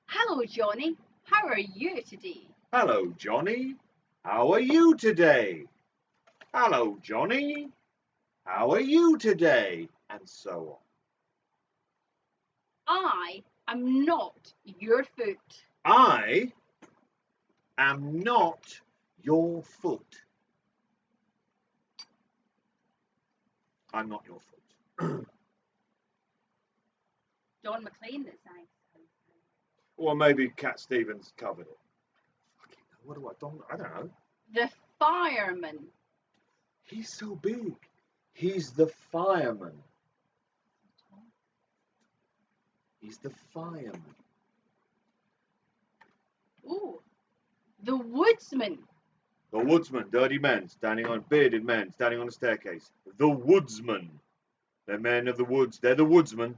Speaker 2: Hello, Johnny. How are you today?
Speaker 1: Hello, Johnny. How are you today? Hello, Johnny. How are you today? And so on.
Speaker 2: I am not your foot.
Speaker 1: I am not your foot. I'm not your foot.
Speaker 2: John McClane that sang.
Speaker 1: Or maybe Cat Stevens covered it. What do I don't know.
Speaker 2: The fireman.
Speaker 1: He's so big. He's the fireman. He's the fireman.
Speaker 2: Ooh. The woodsman.
Speaker 1: The woodsman, bearded men standing on a staircase. The woodsman. They're men of the woods. They're the woodsman.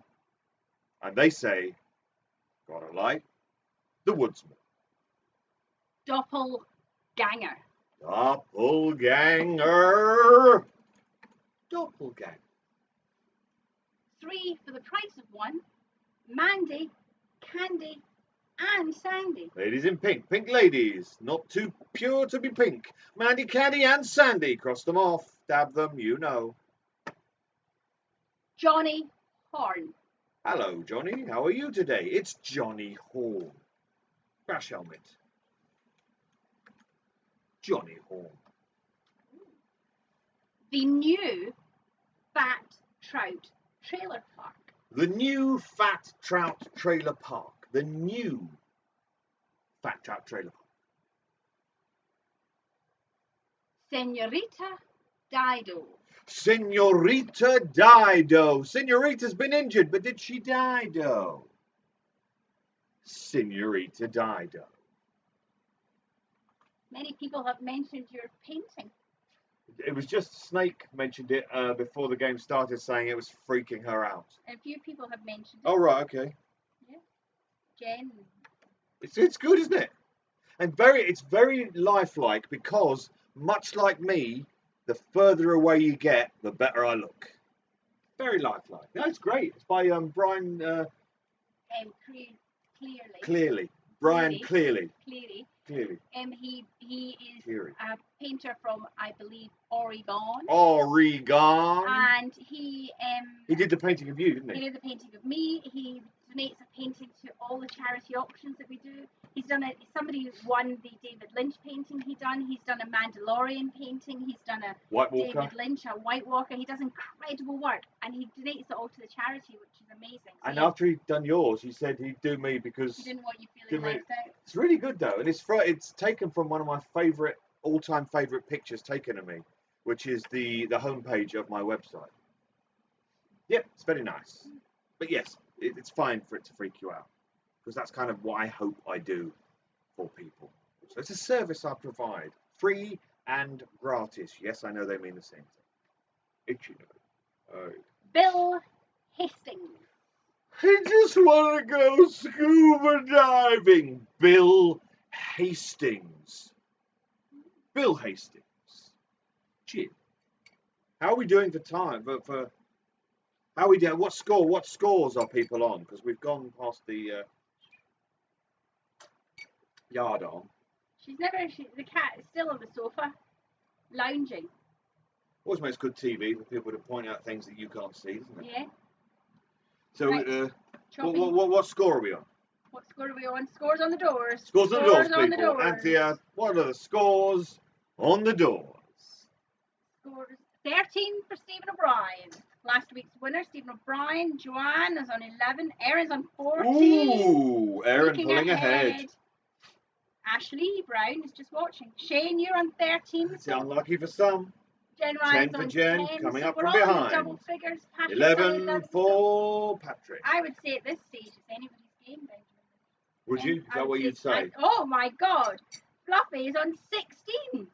Speaker 1: And they say, gotta like the woodsman.
Speaker 2: Doppelganger.
Speaker 1: Doppelganger. Doppelganger.
Speaker 2: 3 for the price of 1. Mandy, Candy, and Sandy.
Speaker 1: Ladies in pink. Pink ladies. Not too pure to be pink. Mandy, Candy, and Sandy. Cross them off. Dab them, you know.
Speaker 2: Johnny Horn.
Speaker 1: Hello, Johnny. How are you today? It's Johnny Horn. Crash helmet. Johnny Horn.
Speaker 2: The new Fat Trout Trailer Park.
Speaker 1: The new Fat Trout Trailer Park. The new Fat Trout Trailer Park.
Speaker 2: Senorita Dido.
Speaker 1: Senorita Dido. Senorita's been injured, but did she Dido? Senorita Dido.
Speaker 2: Many people have mentioned your painting.
Speaker 1: It was just Snake mentioned it before the game started, saying it was freaking her out.
Speaker 2: A few people have mentioned it.
Speaker 1: Oh, right, okay.
Speaker 2: Yeah. Jen.
Speaker 1: It's good, isn't it? And it's very lifelike because, much like me, the further away you get, the better I look. Very lifelike. No, it's great. It's by Brian.
Speaker 2: Clearly.
Speaker 1: Brian Clearly.
Speaker 2: Clearly.
Speaker 1: Clearly.
Speaker 2: He is
Speaker 1: Clearly.
Speaker 2: a painter from, I believe, Oregon.
Speaker 1: Oregon.
Speaker 2: And he
Speaker 1: did the painting of you, didn't
Speaker 2: he
Speaker 1: he?
Speaker 2: did the painting of me. He donates a painting to all the charity auctions that we do. He's done it. Somebody won the David Lynch painting he done. He's done a Mandalorian painting. He's done a
Speaker 1: White Walker.
Speaker 2: David Lynch, a White Walker. He does incredible work, and he donates it all to the charity, which is amazing. So
Speaker 1: And
Speaker 2: yeah,
Speaker 1: after he'd done yours, he said he'd do me because
Speaker 2: he didn't want you feeling
Speaker 1: did me-
Speaker 2: left out.
Speaker 1: it's really good though, and it's taken from one of my all-time favorite pictures taken of me, which is the homepage of my website. Yep, it's very nice. But yes, it's fine for it to freak you out, because that's kind of what I hope I do for people. So it's a service I provide, free and gratis. Yes, I know they mean the same thing. Itchy nose.
Speaker 2: Bill Hastings.
Speaker 1: I just want to go scuba diving. Bill Hastings. Bill Hastings. Gee, how are we doing for time? For how are we doing? What scores are people on? Because we've gone past the yard arm.
Speaker 2: The cat is still on the sofa, lounging.
Speaker 1: Always makes good TV for people to point out things that you can't see, doesn't it?
Speaker 2: Yeah.
Speaker 1: So,
Speaker 2: Right.
Speaker 1: what score are we on?
Speaker 2: What score are we on? Scores on the doors.
Speaker 1: Scores on the doors,
Speaker 2: on the
Speaker 1: people.
Speaker 2: doors.
Speaker 1: Anthea, what are the scores on the doors?
Speaker 2: Scores 13 for Stephen O'Brien. Last week's winner, Stephen O'Brien. Joanne is on 11. Erin's on 14.
Speaker 1: Ooh, Erin
Speaker 2: Looking
Speaker 1: pulling ahead.
Speaker 2: Ashley Brown is just watching. Shane, you're on 13.
Speaker 1: It's unlucky for some.
Speaker 2: Jen
Speaker 1: 10
Speaker 2: Ryan's
Speaker 1: for
Speaker 2: on
Speaker 1: Jen,
Speaker 2: 10.
Speaker 1: coming
Speaker 2: so
Speaker 1: up
Speaker 2: we're
Speaker 1: from
Speaker 2: all in the
Speaker 1: behind.
Speaker 2: double figures. Patrick's
Speaker 1: 11
Speaker 2: on
Speaker 1: for Patrick.
Speaker 2: I would say at this stage it's anybody's game, Benjamin.
Speaker 1: Would you? Is that what you'd say?
Speaker 2: Oh my God. Fluffy is on 16.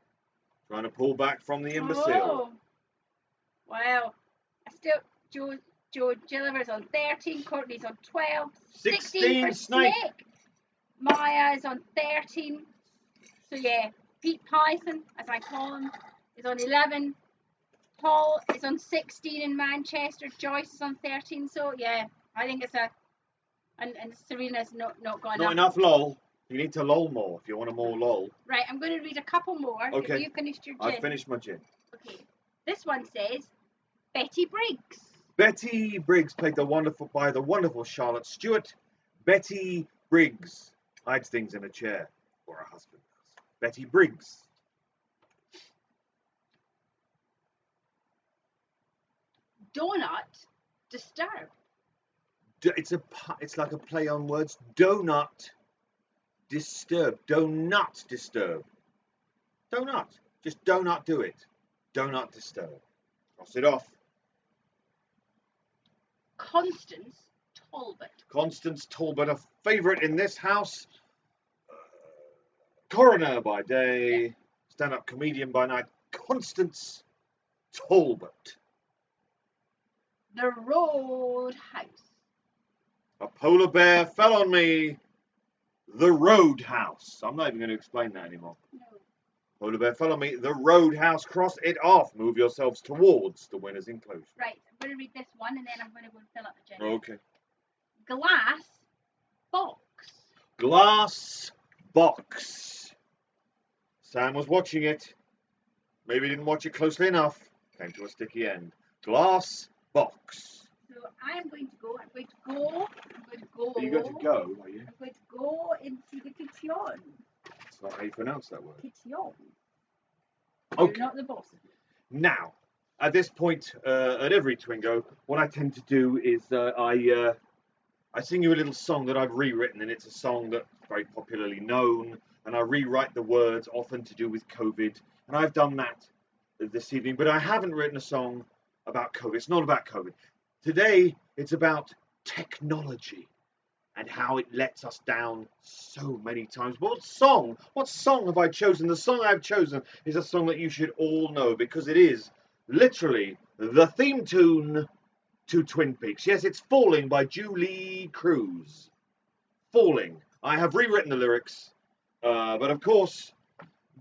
Speaker 1: Trying to pull back from the imbecile.
Speaker 2: Oh. Wow. Joe Gilliver's on 13. Courtney's on 12. 16 for
Speaker 1: Snake.
Speaker 2: Maya is on 13. So yeah, Pete Python, as I call him, is on 11. Paul is on 16 in Manchester. Joyce is on 13. So yeah, I think it's and Serena's not got
Speaker 1: Not enough lol. You need to lol more if you want a more lol.
Speaker 2: Right, I'm going to read a couple more.
Speaker 1: Okay.
Speaker 2: Have you finished your gin?
Speaker 1: I've finished my gin.
Speaker 2: Okay. This one says Betty Briggs.
Speaker 1: Betty Briggs, played by the wonderful Charlotte Stewart. Betty Briggs hides things in a chair, or her husband does. Betty Briggs.
Speaker 2: Donut disturb.
Speaker 1: It's like a play on words. Donut disturb. Donut disturb. Donut. Just donut do it. Donut disturb. Cross it off.
Speaker 2: Constance Talbot.
Speaker 1: Constance Talbot, a favourite in this house. Coroner by day, stand-up comedian by night. Constance Talbot.
Speaker 2: The Roadhouse.
Speaker 1: A polar bear fell on me. The Roadhouse. I'm not even going to explain that anymore.
Speaker 2: No.
Speaker 1: Polar bear fell on me. The Roadhouse. Cross it off. Move yourselves towards the winner's enclosure.
Speaker 2: Right, I'm going to read this one and then I'm going to go and fill up the gin.
Speaker 1: Okay.
Speaker 2: Glass box.
Speaker 1: Glass box. Sam was watching it. Maybe didn't watch it closely enough. Came to a sticky end. Glass box.
Speaker 2: So I'm going to go.
Speaker 1: Are you going to go, are you?
Speaker 2: I'm going to go into the kitchen.
Speaker 1: That's not how you pronounce that word.
Speaker 2: Kitchen.
Speaker 1: Okay.
Speaker 2: You're not the boss.
Speaker 1: Now, at this point, at every Twingo, what I tend to do is I sing you a little song that I've rewritten, and it's a song that's very popularly known, and I rewrite the words, often to do with COVID, and I've done that this evening, but I haven't written a song about COVID. It's not about COVID. Today, it's about technology and how it lets us down so many times. But what song have I chosen? The song I've chosen is a song that you should all know, because it is literally the theme tune to Twin Peaks. Yes, it's Falling by Julie Cruz. Falling. I have rewritten the lyrics, but of course,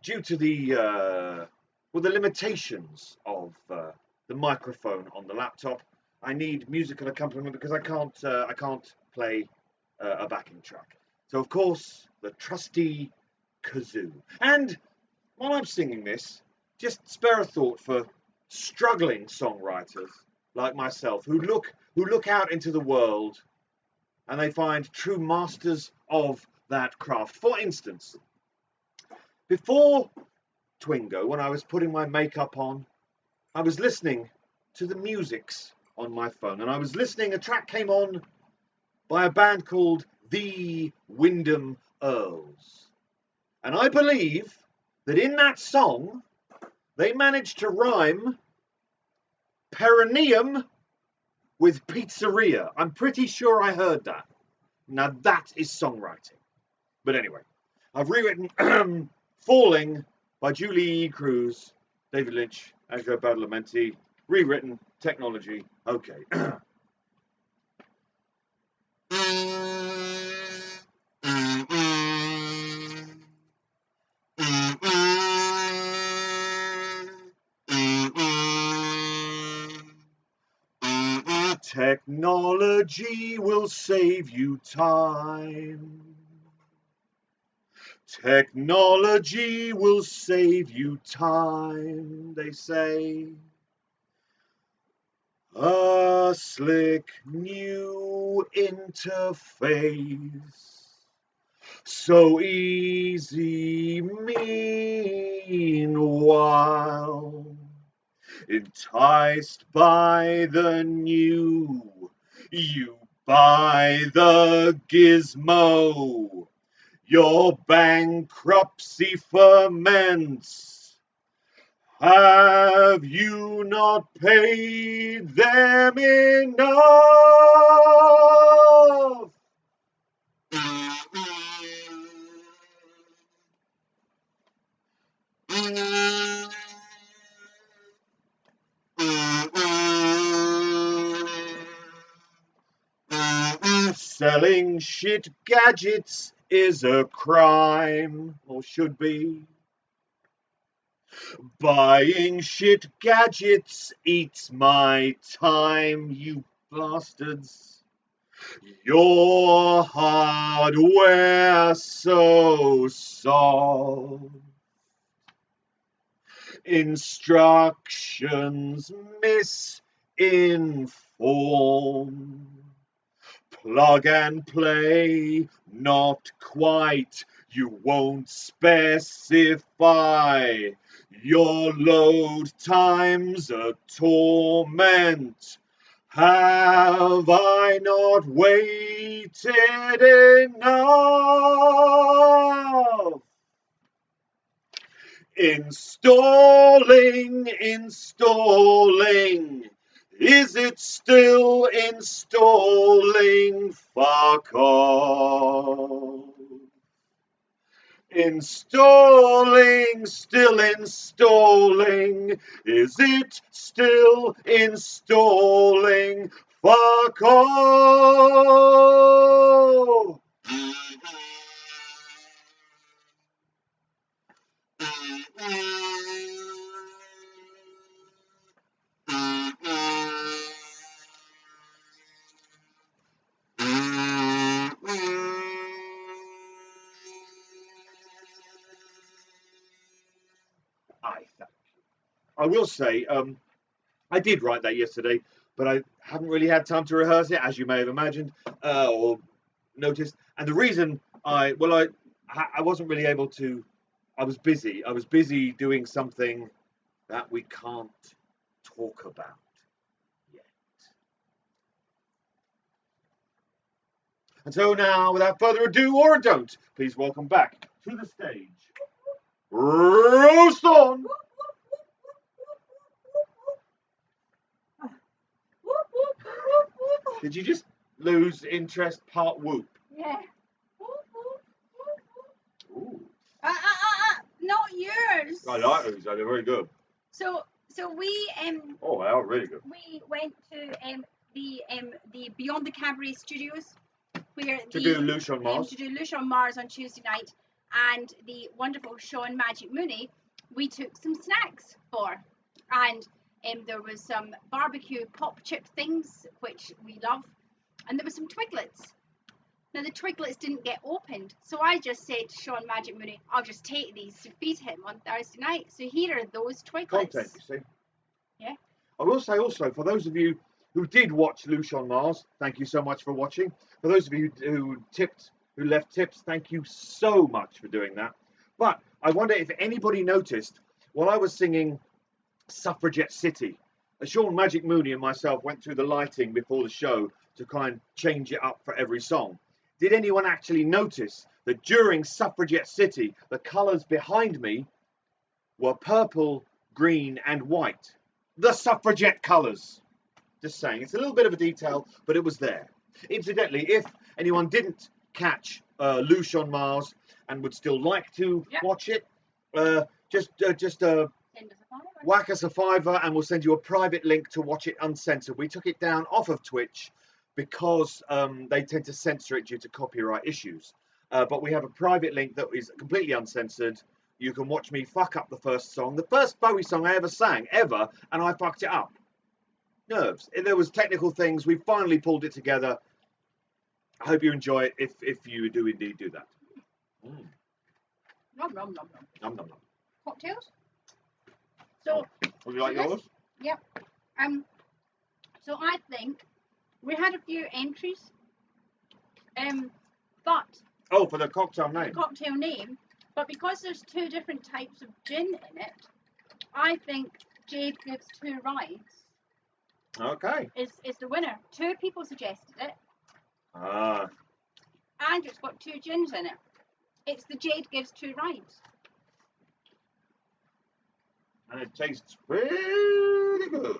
Speaker 1: due to the limitations of the microphone on the laptop, I need musical accompaniment because I can't play a backing track. So of course, the trusty kazoo. And while I'm singing this, just spare a thought for struggling songwriters like myself who look out into the world and they find true masters of that craft. For instance, before Twingo, when I was putting my makeup on, I was listening to the musics on my phone, and I was listening, a track came on by a band called The Wyndham Earls. And I believe that in that song, they managed to rhyme perineum with pizzeria. I'm pretty sure I heard that. Now that is songwriting. But anyway, I've rewritten Falling by Julie E. Cruz, David Lynch, Angelo Badalamenti, rewritten Technology. Okay. Technology will save you time. Technology will save you time, they say. A slick new interface. So easy, meanwhile, enticed by the new, you buy the gizmo. Your bankruptcy ferments. Have you not paid them enough? Selling shit gadgets is a crime, or should be. Buying shit gadgets eats my time, you bastards. Your hardware so soft. Instructions misinformed. Plug and play, not quite. You won't specify. Your load time's a torment. Have I not waited enough? Installing. Is it still installing? Fuck off. Still installing. Is it still installing? Fuck off. I will say, I did write that yesterday, but I haven't really had time to rehearse it, as you may have imagined or noticed. And the reason I wasn't really able to. I was busy. I was busy doing something that we can't talk about yet. And so now, without further ado or don't, please welcome back to the stage, Roast On. Did you just lose interest part whoop?
Speaker 2: Yeah.
Speaker 1: Ooh.
Speaker 2: Not yours.
Speaker 1: I like those. They're very good.
Speaker 2: So we
Speaker 1: Oh, they are really good.
Speaker 2: We went to the Beyond the Cabaret Studios, where
Speaker 1: to do Lush on
Speaker 2: Mars on Tuesday night, and the wonderful Sean Magic Mooney. We took some snacks for, and there was some barbecue pop chip things which we love, and there was some Twiglets. Now the Twiglets didn't get opened, so I just said to Sean Magic Mooney, I'll just take these to feed him on Thursday night. So here are those Twiglets.
Speaker 1: Content, you see.
Speaker 2: Yeah.
Speaker 1: I will say also, for those of you who did watch Lush on Mars, thank you so much for watching. For those of you who left tips, thank you so much for doing that. But I wonder if anybody noticed, while I was singing Suffragette City, Sean Magic Mooney and myself went through the lighting before the show to kind of change it up for every song. Did anyone actually notice that during Suffragette City, the colours behind me were purple, green and white? The suffragette colours. Just saying. It's a little bit of a detail, but it was there. Incidentally, if anyone didn't catch Loosh on Mars and would still like to watch it, just
Speaker 2: Send us a follow.
Speaker 1: whack us a $5 and we'll send you a private link to watch it uncensored. We took it down off of Twitch because they tend to censor it due to copyright issues. But we have a private link that is completely uncensored. You can watch me fuck up the first song. The first Bowie song I ever sang, ever, and I fucked it up. Nerves. There was technical things. We finally pulled it together. I hope you enjoy it if you do indeed do that.
Speaker 2: Nom nom nom nom.
Speaker 1: Nom nom nom.
Speaker 2: Cocktails. So.
Speaker 1: Would you like yours?
Speaker 2: Yep. So I think we had a few entries. But.
Speaker 1: Oh, for the cocktail name.
Speaker 2: The cocktail name. But because there's 2 different types of gin in it, I think Jade Gives 2 Rides.
Speaker 1: Okay.
Speaker 2: Is the winner. 2 people suggested it.
Speaker 1: Ah.
Speaker 2: And it's got 2 gins in it. It's the Jade Gives 2 Rides.
Speaker 1: And it tastes pretty good.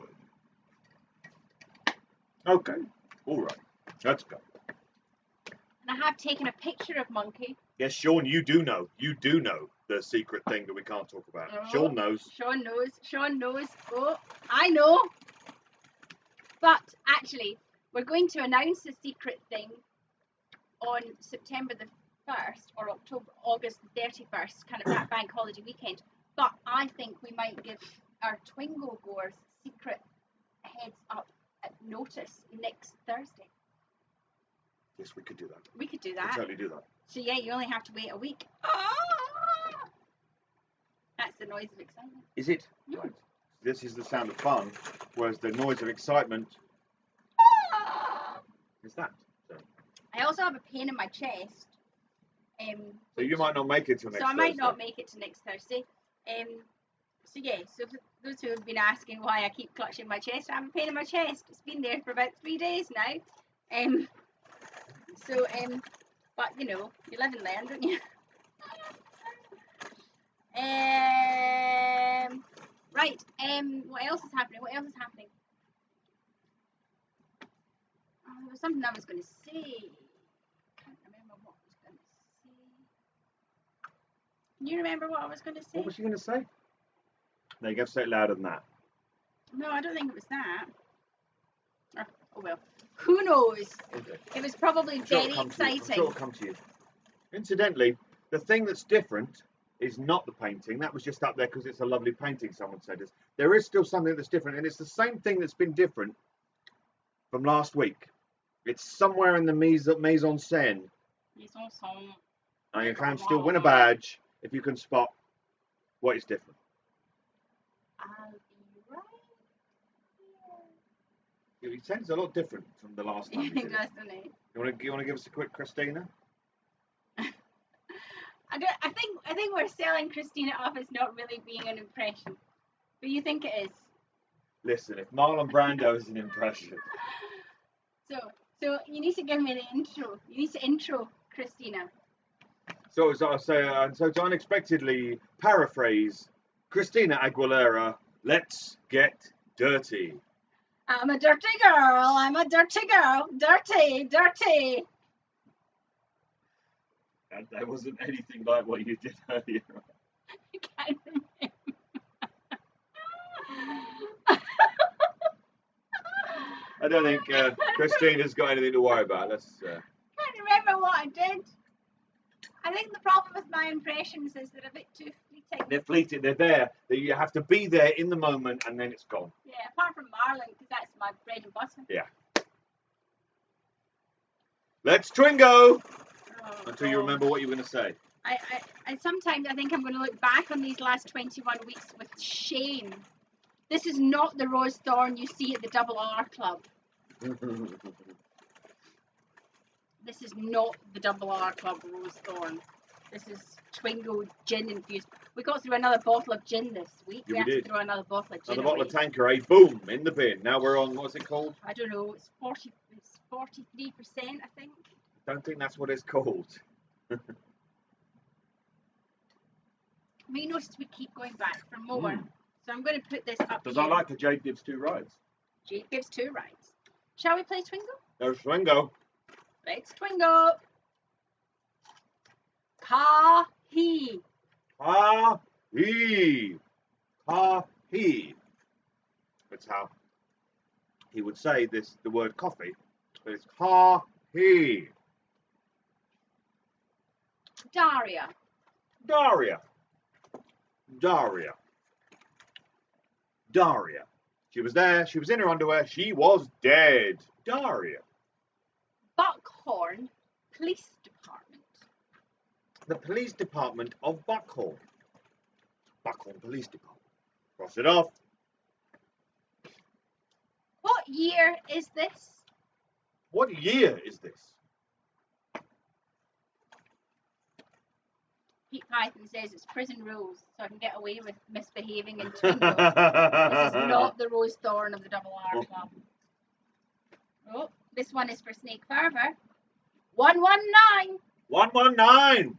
Speaker 1: Okay. All right. Let's go.
Speaker 2: And I have taken a picture of Monkey.
Speaker 1: Yes, Sean, you do know. You do know the secret thing that we can't talk about.
Speaker 2: Oh,
Speaker 1: Sean knows.
Speaker 2: Sean knows. Sean knows. Oh, I know. But actually, we're going to announce the secret thing on September the 1st or August the 31st, kind of that bank holiday weekend. But I think we might give our Twingo goers secret heads up notice next Thursday.
Speaker 1: Yes, we could do that.
Speaker 2: We could do
Speaker 1: We
Speaker 2: that.
Speaker 1: could totally do that.
Speaker 2: So yeah, you only have to wait a week. That's the noise of excitement.
Speaker 1: Is it? Right. This is the sound of fun, whereas the noise of excitement is that. So
Speaker 2: I also have a pain in my chest.
Speaker 1: So you might not make it till next
Speaker 2: So I might
Speaker 1: Thursday.
Speaker 2: not make it to next Thursday. So yeah, so for those who have been asking why I keep clutching my chest, I have a pain in my chest. It's been there for about 3 days now. But you know, you live and learn, don't you? Right. What else is happening? What else is happening? Oh, there was something I was going to say. Can't remember what I was going to say. Can you remember what I was going to say?
Speaker 1: What was she going to say? No, you have to say it louder than that.
Speaker 2: No, I don't think it was that. Oh well. Who knows?
Speaker 1: Okay.
Speaker 2: It was probably very exciting.
Speaker 1: I'm sure it'll come to you. Incidentally, the thing that's different is not the painting. That was just up there because it's a lovely painting, someone said. There is still something that's different, and it's the same thing that's been different from last week. It's somewhere in the mise en scène. And you can still win a badge if you can spot what is different.
Speaker 2: I'll be right here.
Speaker 1: It sounds a lot different from the last time.
Speaker 2: It does, doesn't it?
Speaker 1: You want to give us a quick Christina?
Speaker 2: I think we're selling Christina off as not really being an impression. But you think it is.
Speaker 1: Listen, if Marlon Brando is an impression.
Speaker 2: So you need to give me the intro. You need to intro Christina.
Speaker 1: So I say, so to unexpectedly paraphrase Christina Aguilera, let's get dirty.
Speaker 2: I'm a dirty girl. I'm a dirty girl. Dirty, dirty.
Speaker 1: And that wasn't anything like what you did earlier.
Speaker 2: I can't remember.
Speaker 1: I don't think Christina's got anything to worry about.
Speaker 2: I can't remember what I did. I think the problem with my impressions is they're a bit too fleeting.
Speaker 1: They're fleeting. They're there. You have to be there in the moment, and then it's gone.
Speaker 2: Yeah, apart from Marlon, because that's my bread and butter.
Speaker 1: Yeah. Let's Twingo!
Speaker 2: Oh,
Speaker 1: Until you remember what you were going to say.
Speaker 2: I sometimes I think I'm going to look back on these last 21 weeks with shame. This is not the rose thorn you see at the Double R Club. This is not the Double R Club rose thorn. This is Twingo gin infused. We got through another bottle of gin this week.
Speaker 1: Yeah,
Speaker 2: we had
Speaker 1: did.
Speaker 2: to throw another bottle of gin
Speaker 1: Another bottle
Speaker 2: away.
Speaker 1: of Tanqueray, boom, in the bin. Now we're on, what's it called?
Speaker 2: I don't know. It's 43%, I think.
Speaker 1: Don't think that's what it's called.
Speaker 2: We noticed we keep going back for more. So I'm going to put this up
Speaker 1: Because
Speaker 2: here.
Speaker 1: I like the Jade Gives 2 Rides.
Speaker 2: G gives 2 right. Shall we play Twingo?
Speaker 1: There's Twingo.
Speaker 2: Let's Twingo. Ka-he.
Speaker 1: Ha-he. Ha-he. That's how he would say this, the word coffee. But it's ha-he.
Speaker 2: Daria.
Speaker 1: Daria. Daria. Daria. She was there. She was in her underwear. She was dead. Daria.
Speaker 2: Buckhorn Police Department.
Speaker 1: The police department of Buckhorn. Buckhorn Police Department. Cross it off.
Speaker 2: What year is this?
Speaker 1: What year is this?
Speaker 2: Pete Python says it's prison rules, so I can get away with misbehaving in Twingo. This is not the Rose Thorn of the Double R Club. Oh, this one is for Snake Fervor. 119.
Speaker 1: 119.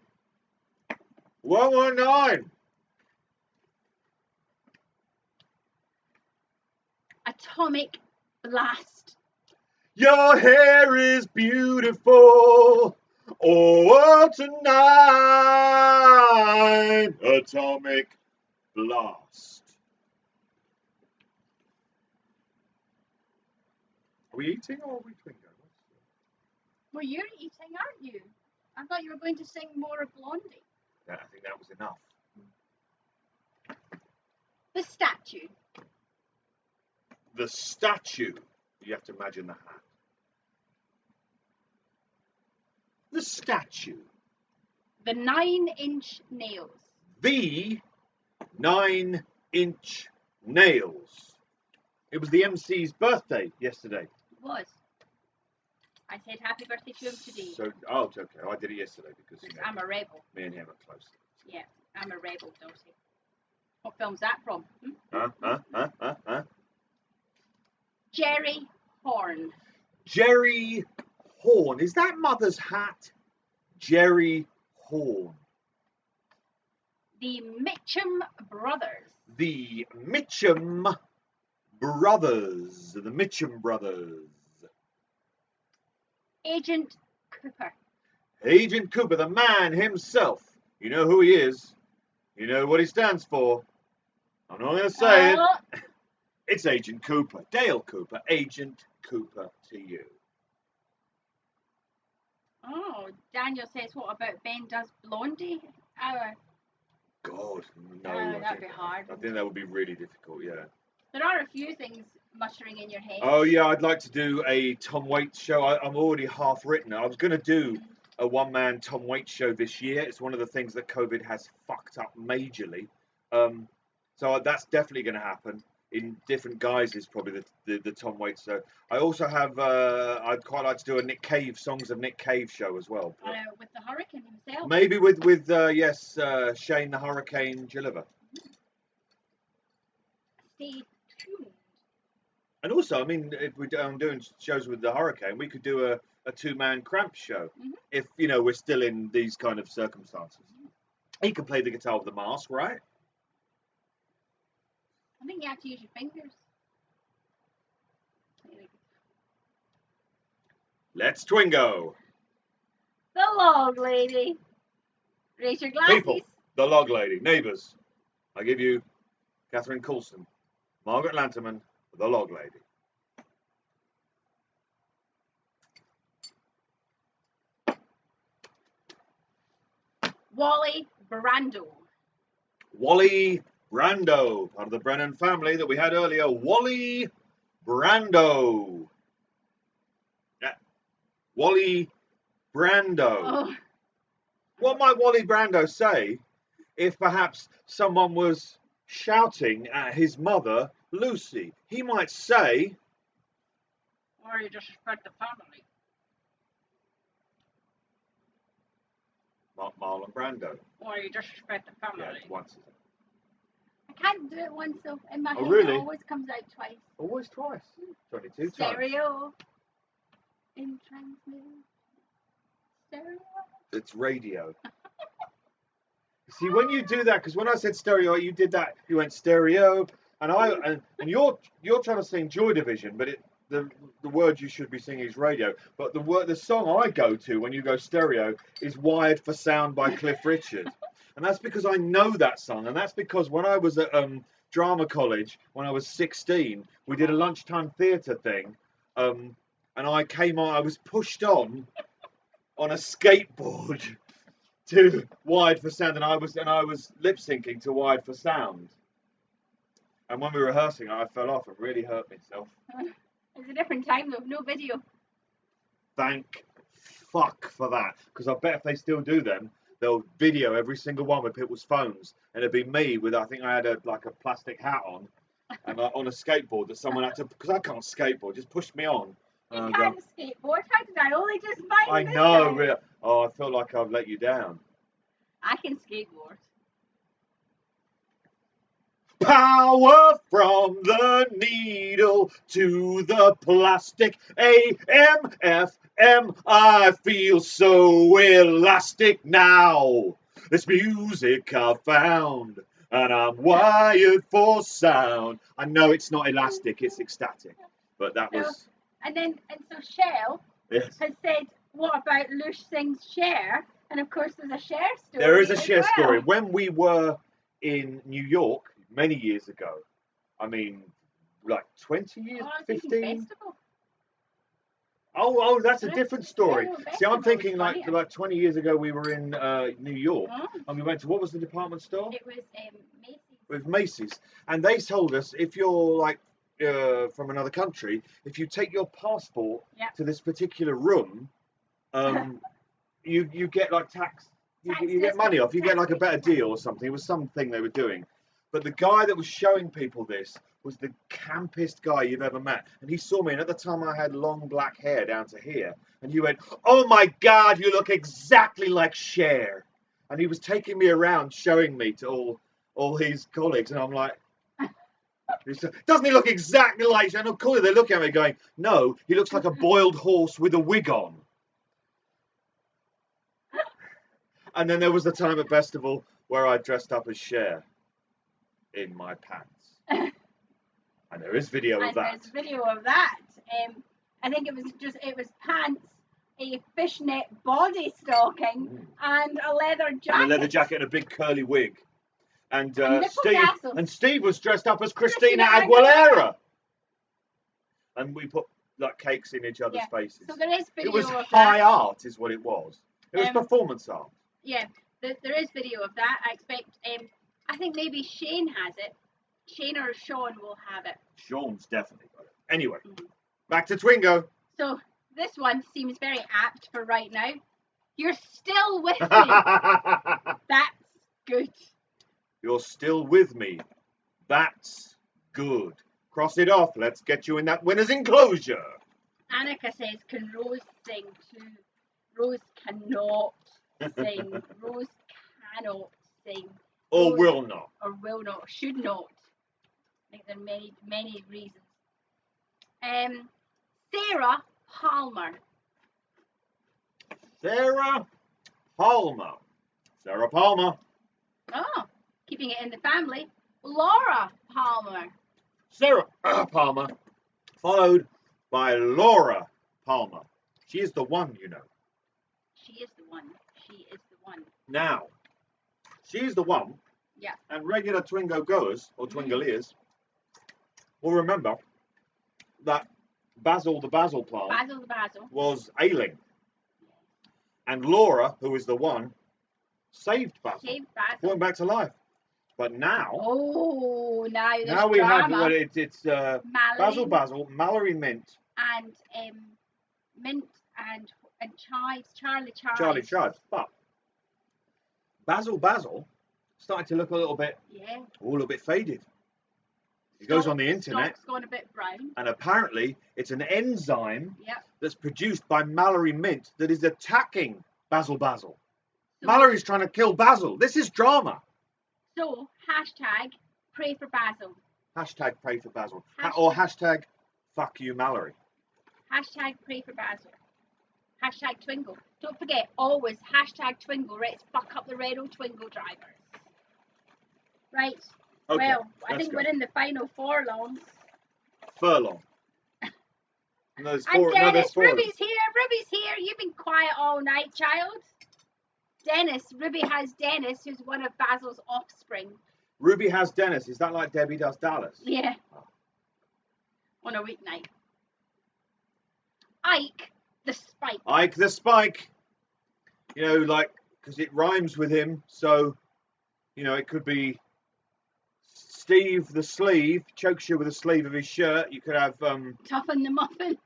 Speaker 1: 119.
Speaker 2: Atomic Blast.
Speaker 1: Your hair is beautiful. Oh, tonight. Atomic Blast. Are we eating or are we Twingo?
Speaker 2: Well, you're eating, aren't you? I thought you were going to sing more of Blondie.
Speaker 1: Yeah, I think that was enough.
Speaker 2: The statue.
Speaker 1: The statue. You have to imagine the hat. The statue.
Speaker 2: The 9-inch nails.
Speaker 1: The 9-inch nails. It was the MC's birthday yesterday.
Speaker 2: It was. I said happy birthday to him today.
Speaker 1: So, oh, it's okay. I did it yesterday because
Speaker 2: I'm a rebel.
Speaker 1: me and him are close.
Speaker 2: Yeah, I'm a rebel, Dottie. What film's that from? Jerry Horn.
Speaker 1: Jerry Horn. Is that Mother's hat? Jerry Horn.
Speaker 2: The Mitchum Brothers.
Speaker 1: The Mitchum Brothers. The Mitchum Brothers.
Speaker 2: Agent Cooper.
Speaker 1: Agent Cooper, the man himself. You know who he is. You know what he stands for. I'm not going to say it. It's Agent Cooper. Dale Cooper. Agent Cooper to you.
Speaker 2: Oh, Daniel says, what about Ben does Blondie?
Speaker 1: God, no.
Speaker 2: That'd be hard.
Speaker 1: I think that would be really difficult, yeah.
Speaker 2: There are a few things muttering in your head.
Speaker 1: Oh, yeah, I'd like to do a Tom Waits show. I'm already half written. I was going to do a one-man Tom Waits show this year. It's one of the things that COVID has fucked up majorly. So that's definitely going to happen in different guises, probably the Tom Waits show. I also have, I'd quite like to do a Nick Cave, Songs of Nick Cave show as well.
Speaker 2: With the Hurricane himself.
Speaker 1: Maybe with yes, Shane the Hurricane Gilliver.
Speaker 2: Stay tuned.
Speaker 1: And also, I mean, if I'm doing shows with the Hurricane, we could do a two-man Cramp show if, you know, we're still in these kind of circumstances. He can play the guitar with the mask, right?
Speaker 2: I think you have to use your fingers.
Speaker 1: Let's Twingo.
Speaker 2: The Log Lady. Raise your glasses.
Speaker 1: People, the Log Lady, neighbours. I give you Catherine Coulson, Margaret Lanterman, the Log Lady.
Speaker 2: Wally Brando.
Speaker 1: Wally Brando, part of the Brennan family that we had earlier. Wally Brando. Yeah. Wally Brando.
Speaker 2: Oh.
Speaker 1: What might Wally Brando say if perhaps someone was shouting at his mother, Lucy? He might say,
Speaker 2: Or you disrespect the family.
Speaker 1: Marlon Brando.
Speaker 2: Or you disrespect the family.
Speaker 1: Yeah, it's once.
Speaker 2: I can't do it once, so in my head
Speaker 1: really?
Speaker 2: it always comes out twice.
Speaker 1: Always twice. 22 times.
Speaker 2: Stereo. In transmitting. Stereo.
Speaker 1: It's radio. See, when you do that, because when I said stereo, you did that. You went stereo, And you're trying to sing Joy Division, but the word you should be singing is radio. But the song I go to when you go stereo is Wired for Sound by Cliff Richard. And that's because I know that song. And that's because when I was at drama college, when I was 16, we did a lunchtime theatre thing. And I was pushed on a skateboard to Wired for Sound, and I was lip syncing to Wired for Sound. And when we were rehearsing, I fell off and really hurt myself.
Speaker 2: It was a different time though, no video.
Speaker 1: Thank fuck for that, because I bet if they still do them, they'll video every single one with people's phones, and it'd be me with, I think I had a plastic hat on, and on a skateboard that someone had to, because I can't skateboard, just pushed me on.
Speaker 2: You can't skateboard. How did I only just find
Speaker 1: I
Speaker 2: this
Speaker 1: know,
Speaker 2: out?
Speaker 1: really. Oh, I feel like I've let you down.
Speaker 2: I can skateboard.
Speaker 1: Power from the needle to the plastic. AM/FM. I feel so elastic now. This music I've found, and I'm wired for sound. I know it's not elastic, it's ecstatic. But that was.
Speaker 2: And so Shell
Speaker 1: Yes.
Speaker 2: has said, what about Lush sings Cher? And of course there's a Cher story.
Speaker 1: There is a
Speaker 2: as
Speaker 1: Cher
Speaker 2: well.
Speaker 1: story. When we were in New York many years ago, I mean, like 20 years, 15.
Speaker 2: Festival.
Speaker 1: Oh, that's a different story.
Speaker 2: Yeah,
Speaker 1: See, I'm thinking
Speaker 2: funnier.
Speaker 1: like 20 years ago we were in New York,
Speaker 2: Oh.
Speaker 1: and we went to, what was the department store?
Speaker 2: It was Macy's.
Speaker 1: With Macy's, and they told us if you're like from another country, if you take your passport to this particular room, you get like tax. You get money off. You get like a better deal or something. It was something they were doing. But the guy that was showing people this was the campest guy you've ever met. And he saw me, and at the time I had long black hair down to here. And he went, "Oh my God, you look exactly like Cher." And he was taking me around, showing me to all his colleagues. And I'm like, doesn't he look exactly like Cher? And of course they look at me going, "No, he looks like a boiled horse with a wig on." And then there was the time at Festival where I dressed up as Cher in my pants. And there is video of that.
Speaker 2: There's video of that. I think it was pants, a fishnet body stocking, and a leather jacket.
Speaker 1: And a leather jacket and a big curly wig. And Steve was dressed up as Christina Aguilera. And we put like cakes in each other's faces.
Speaker 2: So there is video
Speaker 1: it was
Speaker 2: of
Speaker 1: high
Speaker 2: that.
Speaker 1: art is what it was. It was performance art.
Speaker 2: Yeah, there is video of that. I expect, I think maybe Shane has it. Shane or Sean will have it.
Speaker 1: Sean's definitely got it. Anyway, back to Twingo.
Speaker 2: So this one seems very apt for right now. You're still with me. That's good.
Speaker 1: You're still with me. That's good. Cross it off. Let's get you in that winner's enclosure.
Speaker 2: Annika says, can Rose sing too? Rose cannot sing. Rose cannot sing.
Speaker 1: Or
Speaker 2: Rose
Speaker 1: will not.
Speaker 2: Or will not. Should not. I think there are many reasons. Sarah Palmer.
Speaker 1: Sarah Palmer. Sarah Palmer.
Speaker 2: Oh, keeping it in the family. Laura Palmer.
Speaker 1: Sarah Palmer, followed by Laura Palmer. She is the one, you know.
Speaker 2: She is the one. She is the one.
Speaker 1: Now, she's the one.
Speaker 2: Yeah.
Speaker 1: And regular Twingo goers, or Twingaliers, will remember that Basil the basil plant was ailing. And Laura, who is the one, saved Basil. Brought him back to life. But now...
Speaker 2: Oh, now
Speaker 1: we
Speaker 2: drama.
Speaker 1: have... It's Basil, Mallory Mint.
Speaker 2: And Mint and Charlie Chives.
Speaker 1: But Basil started to look a little bit...
Speaker 2: Yeah.
Speaker 1: A little bit faded. He goes on the internet.
Speaker 2: It's gone a bit brown.
Speaker 1: And apparently it's an enzyme that's produced by Mallory Mint that is attacking Basil. So, Mallory's trying to kill Basil. This is drama.
Speaker 2: So, hashtag pray for Basil.
Speaker 1: Hashtag pray for Basil. Or hashtag fuck you Mallory.
Speaker 2: Hashtag pray for Basil. Hashtag Twingo. Don't forget, always hashtag Twingo. Let's fuck up the red old Twingo drivers. Right.
Speaker 1: Okay,
Speaker 2: Well, I
Speaker 1: let's
Speaker 2: think
Speaker 1: go.
Speaker 2: we're in the final furlongs.
Speaker 1: Furlong. No, there's
Speaker 2: And
Speaker 1: four. No, there's
Speaker 2: Dennis,
Speaker 1: four.
Speaker 2: Ruby's here. You've been quiet all night, child. Ruby has Dennis, who's one of Basil's offspring.
Speaker 1: Ruby has Dennis. Is that like Debbie does Dallas?
Speaker 2: Yeah. On a weeknight. Ike the Spike.
Speaker 1: Ike the Spike. You know, like, because it rhymes with him, so, you know, it could be Steve the Sleeve, chokes you with the sleeve of his shirt. You could have,
Speaker 2: Toughen the Muffin.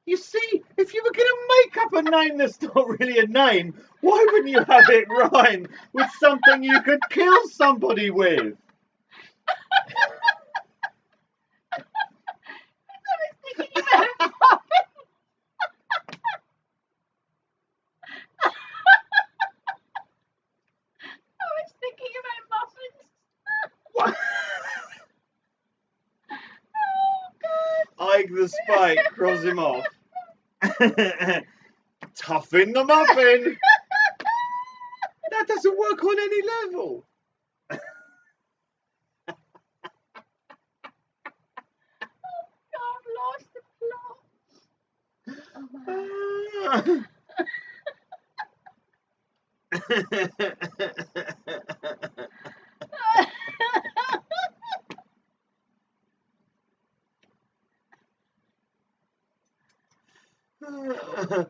Speaker 1: You see, if you were going to make up a name that's not really a name, why wouldn't you have it rhyme with something you could kill somebody with?
Speaker 2: I was thinking about muffins.
Speaker 1: What?
Speaker 2: Oh, God.
Speaker 1: Ike the Spike, cross him off. Toughen the muffin. That doesn't work on any level.
Speaker 2: I've lost the plot. Oh,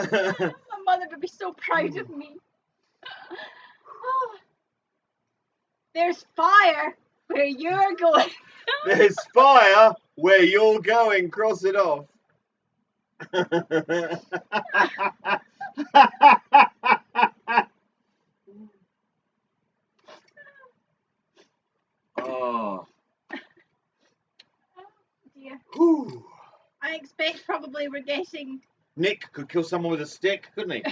Speaker 2: my mother would be so proud of me. Oh. There's fire where you're going.
Speaker 1: There's fire where you're going. Cross it off. Oh.
Speaker 2: Dear.
Speaker 1: Whew.
Speaker 2: I expect probably we're getting.
Speaker 1: Nick could kill someone with a stick, couldn't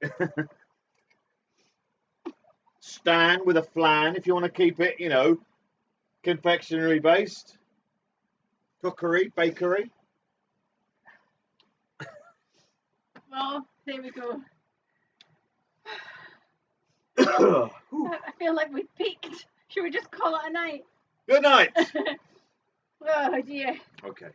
Speaker 1: he? Stan with a flan, if you want to keep it, you know, confectionery based. Cookery, bakery.
Speaker 2: Well, there we go.
Speaker 1: Good
Speaker 2: I feel like we peaked. Should we just call it a night?
Speaker 1: night.
Speaker 2: Oh dear.
Speaker 1: Okay.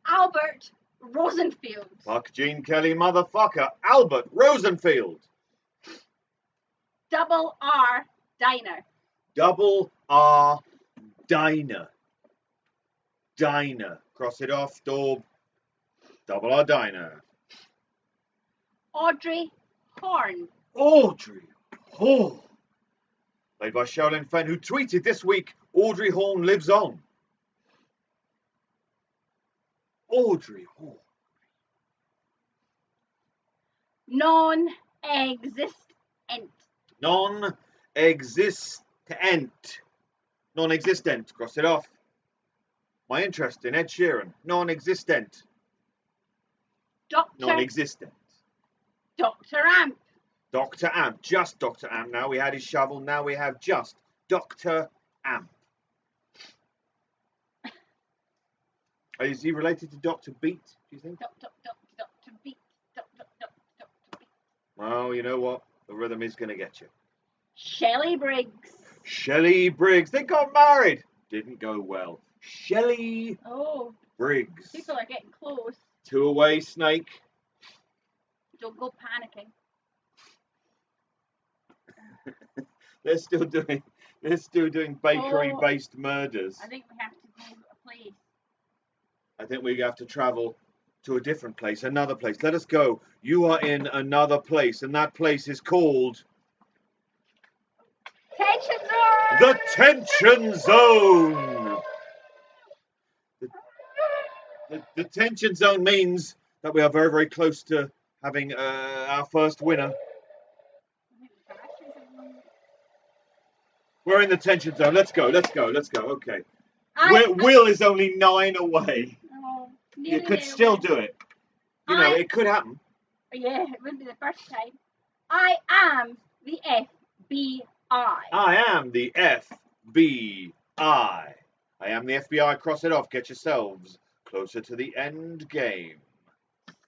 Speaker 2: Albert Rosenfield.
Speaker 1: Fuck Gene Kelly, motherfucker. Albert Rosenfield.
Speaker 2: Double R Diner.
Speaker 1: Double R Diner. Diner. Cross it off, Daub. Double R Diner.
Speaker 2: Audrey Horn.
Speaker 1: Audrey Horn. Played by Shaolin Fen, who tweeted this week, Audrey Horn lives on. Audrey Horn.
Speaker 2: Non-existent.
Speaker 1: Non-existent. Non-existent. Cross it off. My interest in Ed Sheeran. Non-existent. Non-existent.
Speaker 2: Dr. Amp.
Speaker 1: Dr. Amp. Just Dr. Amp. Now we had his shovel. Now we have just Dr. Amp. Is he related to Dr. Beat, do you think?
Speaker 2: Dr. Beat. Dr. Beat.
Speaker 1: Well, you know what? The rhythm is going to get you.
Speaker 2: Shelley Briggs.
Speaker 1: Shelley Briggs. They got married. Didn't go well. Shelley Briggs.
Speaker 2: People are getting close.
Speaker 1: Two away, Snake.
Speaker 2: Don't go panicking.
Speaker 1: They're still doing bakery-based murders.
Speaker 2: I think we have to go a place.
Speaker 1: I think we have to travel to a different place, another place. Let us go. You are in another place, and that place is called
Speaker 2: Tension Zone.
Speaker 1: the Tension Zone. The Tension Zone means that we are very, very close to having our first winner. We're in the Tension Zone. Let's go. Okay. Will is only 9 away. You could still do it. You know, it could happen.
Speaker 2: Yeah, it wouldn't be the first time. I am the FBI.
Speaker 1: I am the FBI. I am the FBI. Cross it off. Get yourselves closer to the end game.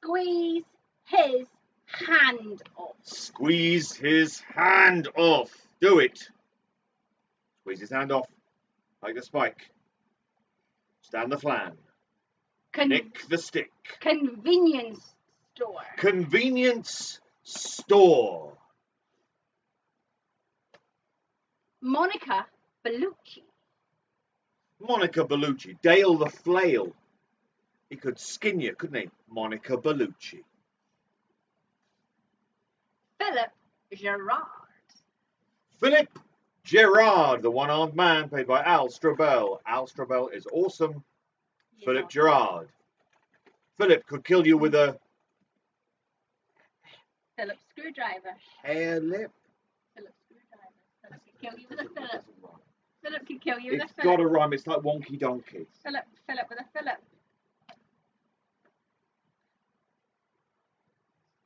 Speaker 2: Squeeze his hand off.
Speaker 1: Squeeze his hand off. Do it. Squeeze his hand off. Like the spike. Stand the flan. Nick the stick.
Speaker 2: Convenience store.
Speaker 1: Convenience store.
Speaker 2: Monica Bellucci.
Speaker 1: Monica Bellucci. Dale the flail. He could skin you, couldn't he? Monica Bellucci.
Speaker 2: Philip Gerard.
Speaker 1: Philip Gerard, the one-armed man, played by Al Strobel. Al Strobel is awesome.
Speaker 2: He's
Speaker 1: Philip
Speaker 2: awesome.
Speaker 1: Gerard. Philip could kill you with a
Speaker 2: Philip Screwdriver.
Speaker 1: hair lip.
Speaker 2: Philip Screwdriver. Philip could kill you with a Philip. Philip could kill you with
Speaker 1: It's
Speaker 2: a
Speaker 1: got
Speaker 2: Philip.
Speaker 1: to rhyme. It's like wonky donkey.
Speaker 2: Philip with a Philip.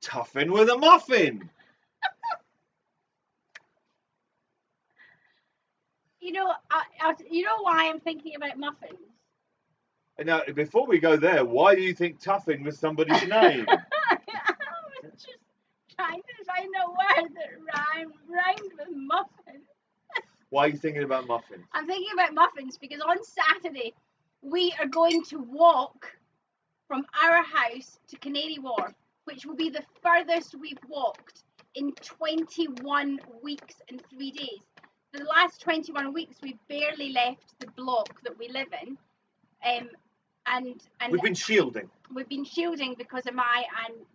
Speaker 1: Tuffin with a muffin.
Speaker 2: You know, you know why I'm thinking about muffins?
Speaker 1: Now, before we go there, why do you think Tuffin was somebody's name?
Speaker 2: I was just trying to find a word that rhymed with muffin.
Speaker 1: Why are you thinking about muffins?
Speaker 2: I'm thinking about muffins because on Saturday we are going to walk from our house to Canary Wharf, which will be the furthest we've walked in 21 weeks and 3 days. For the last 21 weeks, we've barely left the block that we live in, and
Speaker 1: We've been shielding.
Speaker 2: we've been shielding because of my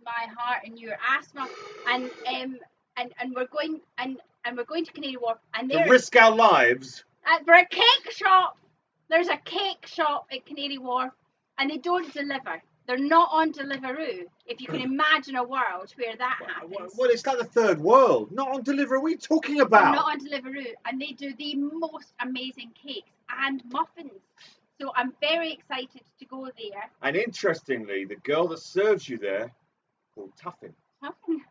Speaker 2: heart and your asthma, and we're going to Canary Wharf, and
Speaker 1: To
Speaker 2: there
Speaker 1: risk our lives.
Speaker 2: for a cake shop. There's a cake shop at Canary Wharf, and they don't deliver. They're not on Deliveroo. If you can imagine a world where that happens.
Speaker 1: Well, it's like the third world. Not on delivery. What are you talking
Speaker 2: They're
Speaker 1: about?
Speaker 2: not on Deliveroo, and they do the most amazing cakes and muffins. So I'm very excited to go there.
Speaker 1: And interestingly, the girl that serves you there called Tuffin.
Speaker 2: Muffin.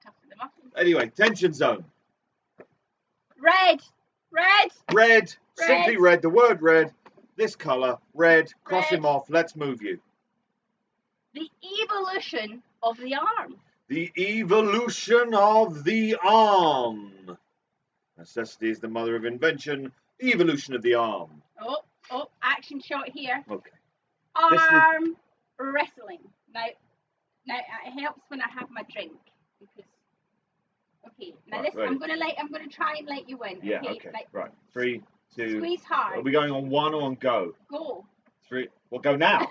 Speaker 2: Tough for the muffins.
Speaker 1: Anyway, tension zone.
Speaker 2: Red.
Speaker 1: Red. Simply red. The word red. This colour. Red. Cross
Speaker 2: Red.
Speaker 1: him off. Let's move you.
Speaker 2: The evolution of the arm.
Speaker 1: The evolution of the arm. Necessity is the mother of invention. Evolution of the arm.
Speaker 2: Oh, action shot here.
Speaker 1: Okay.
Speaker 2: Arm wrestling. Now it helps when I have my drink because. Okay. Now
Speaker 1: Right, ready.
Speaker 2: I'm gonna try and let you win.
Speaker 1: Yeah. Okay.
Speaker 2: Like,
Speaker 1: Right. 3, 2.
Speaker 2: squeeze hard.
Speaker 1: Are we going on 1 or on go?
Speaker 2: Go.
Speaker 1: 3. We'll go now.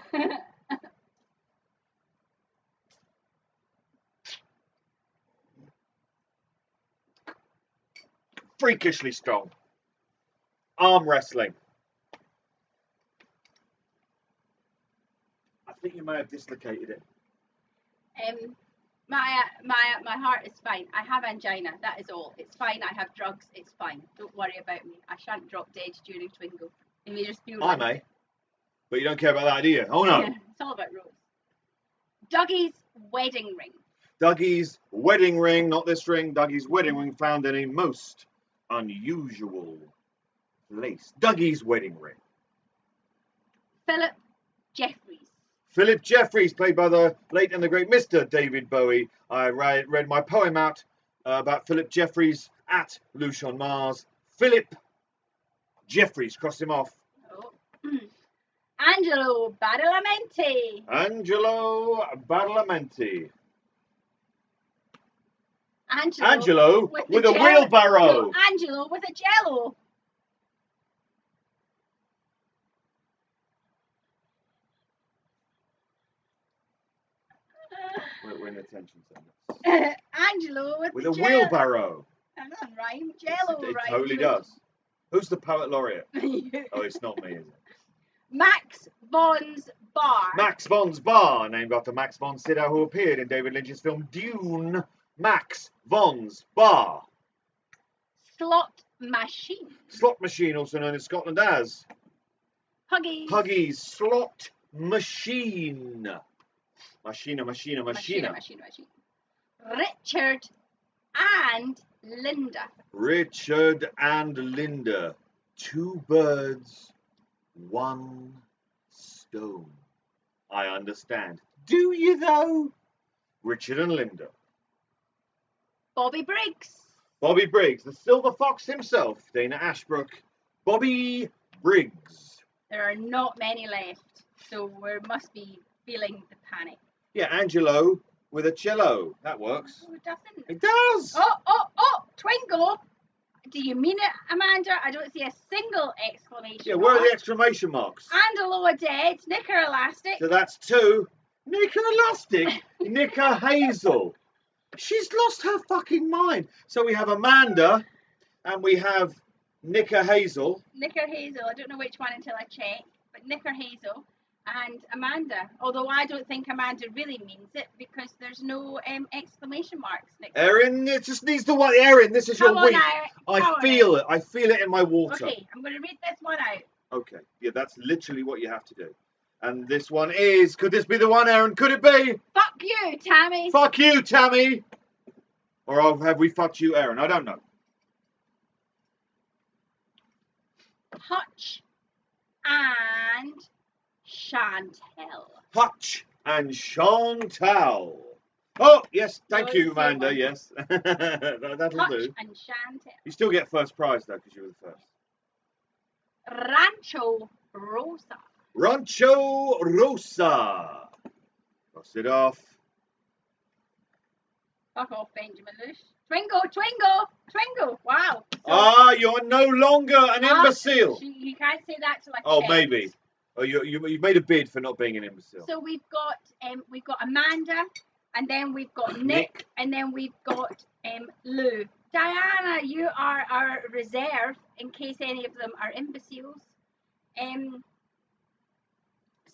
Speaker 1: Freakishly strong. Arm wrestling. I think you may have dislocated it.
Speaker 2: My heart is fine. I have angina. That is all. It's fine. I have drugs. It's fine. Don't worry about me. I shan't drop dead during Twingo. It may just feel
Speaker 1: I
Speaker 2: like
Speaker 1: may. But you don't care about that, do you? Oh no.
Speaker 2: Yeah, it's all about Rose. Dougie's wedding ring.
Speaker 1: Dougie's wedding ring, not this ring. Dougie's wedding ring found in a most unusual place. Dougie's wedding ring.
Speaker 2: Philip Jeffries.
Speaker 1: Philip Jeffries, played by the late and the great Mr. David Bowie. I read my poem out about Philip Jeffries at Lucian Mars. Philip Jeffries, cross him off.
Speaker 2: Oh. Angelo Badalamenti.
Speaker 1: Angelo Badalamenti.
Speaker 2: Angelo
Speaker 1: with a wheelbarrow.
Speaker 2: No, Angelo with a jello.
Speaker 1: We're in attention centre.
Speaker 2: Angelo with
Speaker 1: a
Speaker 2: jello.
Speaker 1: wheelbarrow.
Speaker 2: That doesn't rhyme. Jello
Speaker 1: It
Speaker 2: rhymes.
Speaker 1: totally does. Who's the poet laureate?
Speaker 2: You.
Speaker 1: Oh, it's not me, is it?
Speaker 2: Max Von's Bar.
Speaker 1: Max Von's Bar, named after Max von Sydow, who appeared in David Lynch's film Dune. Max Von's Bar.
Speaker 2: Slot Machine.
Speaker 1: Slot machine, also known in Scotland as
Speaker 2: Huggies.
Speaker 1: Huggies Slot Machine. Machina.
Speaker 2: Machine. Richard and Linda.
Speaker 1: Richard and Linda. 2 birds, 1 stone. I understand. Do you though? Richard and Linda.
Speaker 2: Bobby Briggs.
Speaker 1: Bobby Briggs, the Silver Fox himself, Dana Ashbrook. Bobby Briggs.
Speaker 2: There are not many left, so we must be feeling the panic.
Speaker 1: Yeah, Angelo with a cello. That works.
Speaker 2: Oh, it doesn't.
Speaker 1: It does.
Speaker 2: Oh, Twingo. Do you mean it, Amanda? I don't see a single exclamation
Speaker 1: Yeah,
Speaker 2: mark.
Speaker 1: where are the exclamation marks?
Speaker 2: And a lower dead, knicker elastic.
Speaker 1: So that's 2. Knicker Elastic. Knicker Hazel. She's lost her fucking mind. So we have Amanda and we have Knicker Hazel.
Speaker 2: Knicker Hazel. I don't know which one until I check, but Knicker Hazel and Amanda. Although I don't think Amanda really means it because there's no exclamation marks next.
Speaker 1: Erin, it just needs the one. Erin, this is
Speaker 2: Come
Speaker 1: your
Speaker 2: on
Speaker 1: week.
Speaker 2: now.
Speaker 1: I feel it. I feel it in my water.
Speaker 2: Okay, I'm going to read this one out.
Speaker 1: Okay. Yeah, that's literally what you have to do. And this one is, could this be the one, Erin? Could it be?
Speaker 2: Fuck you, Tammy.
Speaker 1: Fuck you, Tammy. Or have we fucked you, Erin? I don't know.
Speaker 2: Hutch and Chantel.
Speaker 1: Hutch and Chantal. Oh, yes. Thank
Speaker 2: No,
Speaker 1: you,
Speaker 2: it's the same
Speaker 1: Amanda.
Speaker 2: one.
Speaker 1: Yes. That'll
Speaker 2: Hutch
Speaker 1: do.
Speaker 2: and Chantel.
Speaker 1: You still get first prize, though, because you were the first.
Speaker 2: Rancho Rosa.
Speaker 1: Rancho Rosa. Cross it off.
Speaker 2: Fuck off, Benjamin Lush. Twingo. Wow. So,
Speaker 1: You're no longer an imbecile.
Speaker 2: You can't say that till I
Speaker 1: Oh,
Speaker 2: check.
Speaker 1: maybe. Oh, you made a bid for not being an imbecile.
Speaker 2: So we've got Amanda, and then we've got Nick, and then we've got Lou. Diana, you are our reserve in case any of them are imbeciles.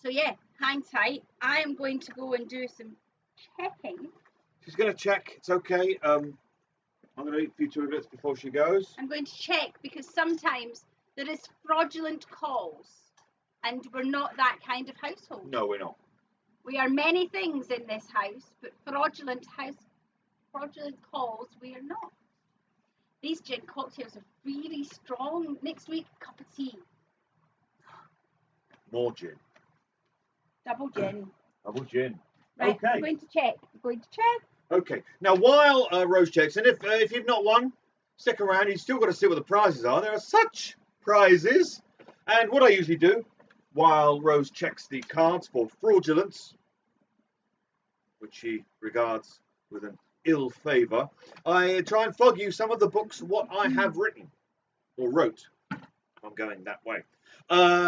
Speaker 2: So yeah, hang tight. I am going to go and do some checking.
Speaker 1: She's going to check. It's okay. I'm going to eat a few toilets before she goes.
Speaker 2: I'm going to check because sometimes there is fraudulent calls, and we're not that kind of household.
Speaker 1: No, we're not.
Speaker 2: We are many things in this house, but fraudulent calls we are not. These gin cocktails are really strong. Next week, cup of tea.
Speaker 1: More gin.
Speaker 2: Double gin.
Speaker 1: Double gin.
Speaker 2: Right,
Speaker 1: Okay.
Speaker 2: I'm going to check.
Speaker 1: Okay. Now, while Rose checks, and if you've not won, stick around. You've still got to see what the prizes are. There are such prizes. And what I usually do, while Rose checks the cards for fraudulence, which she regards with an ill favour, I try and flog you some of the books what I have written or wrote. I'm going that way.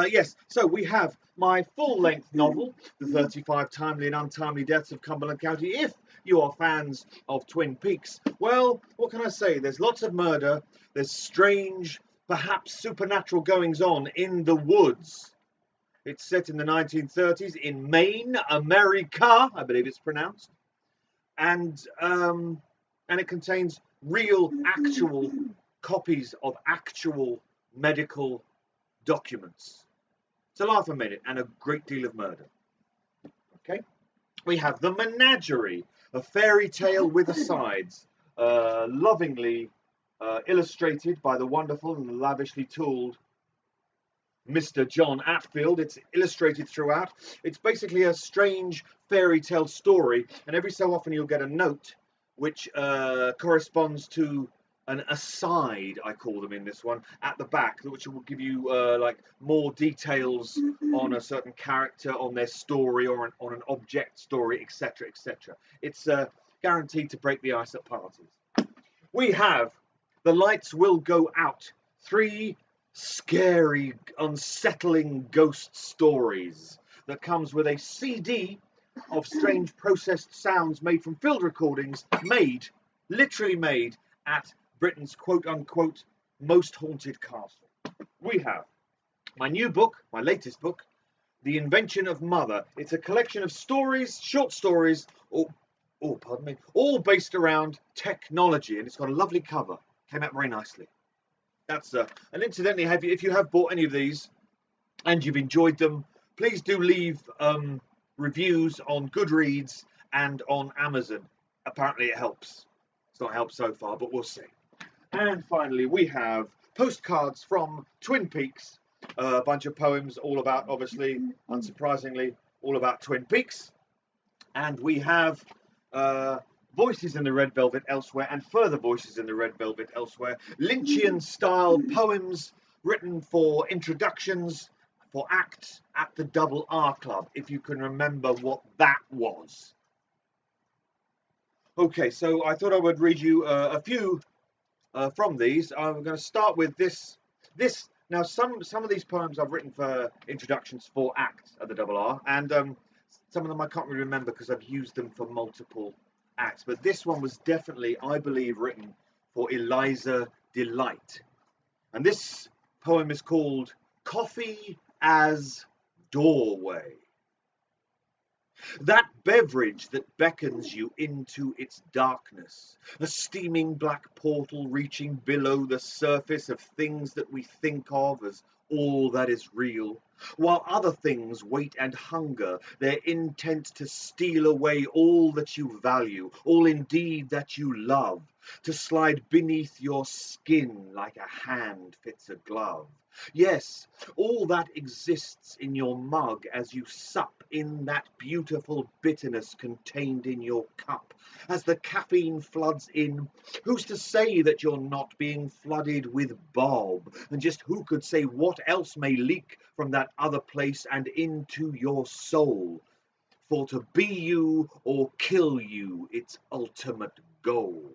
Speaker 1: Yes, so we have my full-length novel, The 35 Timely and Untimely Deaths of Cumberland County. If you are fans of Twin Peaks, well, what can I say? There's lots of murder. There's strange, perhaps supernatural goings-on in the woods. It's set in the 1930s in Maine, America, I believe it's pronounced. And it contains real, actual copies of actual medical documents. It's a laugh a minute and a great deal of murder. Okay, we have The Menagerie, a fairy tale with asides, lovingly illustrated by the wonderful and lavishly tooled Mr. John Atfield. It's illustrated throughout. It's basically a strange fairy tale story, and every so often you'll get a note which corresponds to an aside, I call them in this one, at the back, which will give you like more details on a certain character, on their story, or on an object story, etc., etc. It's guaranteed to break the ice at parties. We have The Lights Will Go Out, 3 scary, unsettling ghost stories that comes with a CD of strange processed sounds made from field recordings, literally made at Britain's quote-unquote most haunted castle. We have my new book, my latest book, The Invention of Mother. It's a collection of stories, short stories, all based around technology, and it's got a lovely cover. Came out very nicely. That's and incidentally, if you have bought any of these and you've enjoyed them, please do leave reviews on Goodreads and on Amazon. Apparently it helps. It's not helped so far, but we'll see. And finally, we have postcards from Twin Peaks, A bunch of poems all about, obviously, unsurprisingly, all about Twin Peaks. And we have voices in the Red Velvet elsewhere, and further voices in the Red Velvet elsewhere. Lynchian style poems written for introductions, for acts at the Double R Club, if you can remember what that was. Okay, so I thought I would read you a few from these. I'm going to start with this. Now, some of these poems I've written for introductions for acts at the Double R, and some of them I can't really remember because I've used them for multiple acts. But this one was definitely, I believe, written for Eliza Delight, and this poem is called "Coffee as Doorway." That beverage that beckons you into its darkness, a steaming black portal reaching below the surface of things that we think of as all that is real, while other things wait and hunger, their intent to steal away all that you value, all indeed that you love, to slide beneath your skin like a hand fits a glove. Yes, all that exists in your mug as you sup in that beautiful bitterness contained in your cup. As the caffeine floods in, who's to say that you're not being flooded with Bob? And just who could say what else may leak from that other place and into your soul? For to be you or kill you, its ultimate goal.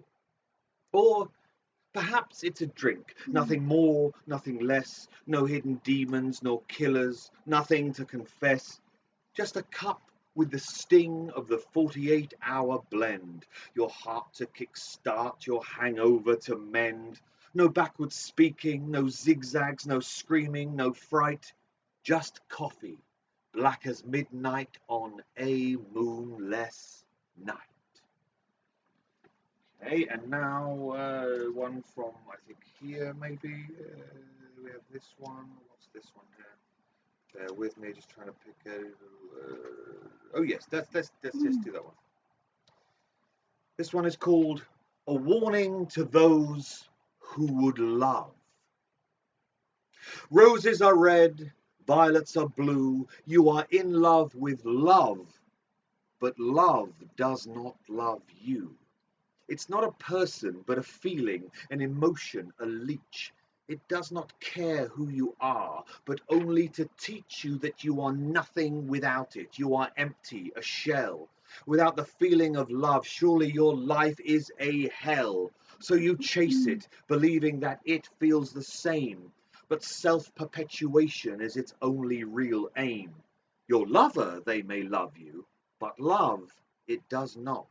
Speaker 1: Or perhaps it's a drink, nothing more, nothing less, no hidden demons, no killers, nothing to confess, just a cup with the sting of the 48-hour blend, your heart to kick-start, your hangover to mend. No backward speaking, no zigzags, no screaming, no fright, just coffee, black as midnight on a moonless night. Okay, and now one from, I think, here maybe. We have this one. What's this one here? Bear with me, just trying to pick a. Oh yes, let's just do that one. This one is called "A Warning to Those Who Would Love." Roses are red, violets are blue. You are in love with love, but love does not love you. It's not a person, but a feeling, an emotion, a leech. It does not care who you are, but only to teach you that you are nothing without it. You are empty, a shell. Without the feeling of love, surely your life is a hell. So you chase it, believing that it feels the same. But self-perpetuation is its only real aim. Your lover, they may love you, but love, it does not,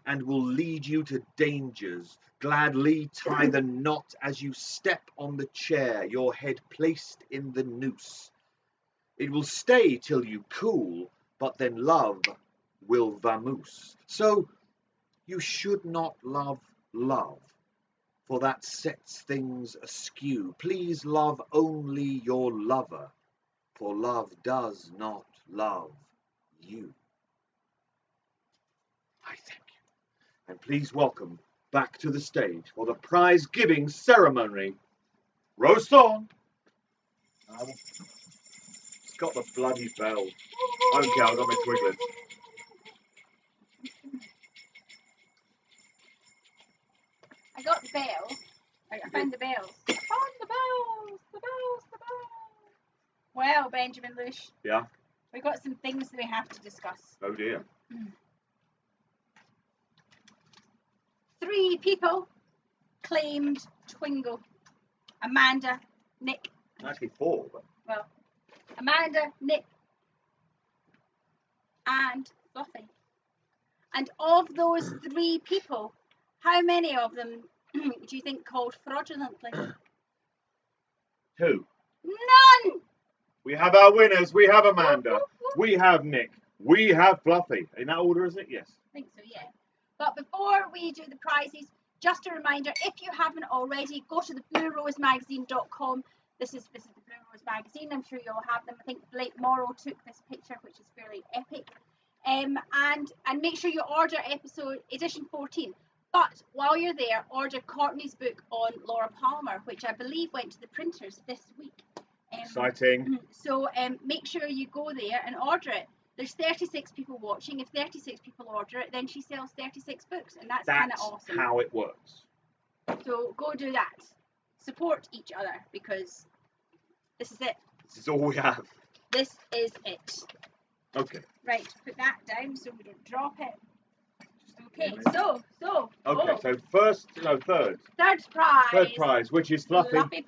Speaker 1: and will lead you to dangers. Gladly tie the knot as you step on the chair, your head placed in the noose. It will stay till you cool, but then love will vamoose. So you should not love love, for that sets things askew. Please love only your lover, for love does not love you. I thank you. And please welcome back to the stage for the prize-giving ceremony, Rose Thorn. It's got the bloody bell. Okay, I've got my twiglets.
Speaker 2: I got the bell. I found the bells. I found the bells. The bells. The bells. Well, Benjamin Lush.
Speaker 1: Yeah?
Speaker 2: We've got some things that we have to discuss.
Speaker 1: Oh dear.
Speaker 2: 3 people claimed Twingo. Amanda, Nick.
Speaker 1: Actually 4, but...
Speaker 2: Well, Amanda, Nick, and Fluffy. And of those 3 people, how many of them do you think called fraudulently?
Speaker 1: 2.
Speaker 2: None!
Speaker 1: We have our winners. We have Amanda. We have Nick. We have Fluffy. In that order, is it? Yes.
Speaker 2: I think so, yeah. But before we do the prizes, just a reminder, if you haven't already, go to the bluerosemagazine.com. This is the Blue Rose magazine. I'm sure you'll have them. I think Blake Morrow took this picture, which is fairly epic. And make sure you order episode edition 14. But while you're there, order Courtney's book on Laura Palmer, which I believe went to the printers this week.
Speaker 1: Exciting.
Speaker 2: So make sure you go there and order it. There's 36 people watching. If 36 people order it, then she sells 36 books, and that's kind of awesome.
Speaker 1: That's how it works.
Speaker 2: So go do that. Support each other, because this is it.
Speaker 1: This is all we have.
Speaker 2: This is it.
Speaker 1: Okay.
Speaker 2: Right, put that down so we don't drop it. Okay,
Speaker 1: Yeah,
Speaker 2: so.
Speaker 1: Okay, so third.
Speaker 2: Third prize.
Speaker 1: Third prize, which is Fluffy.
Speaker 2: Fluffy.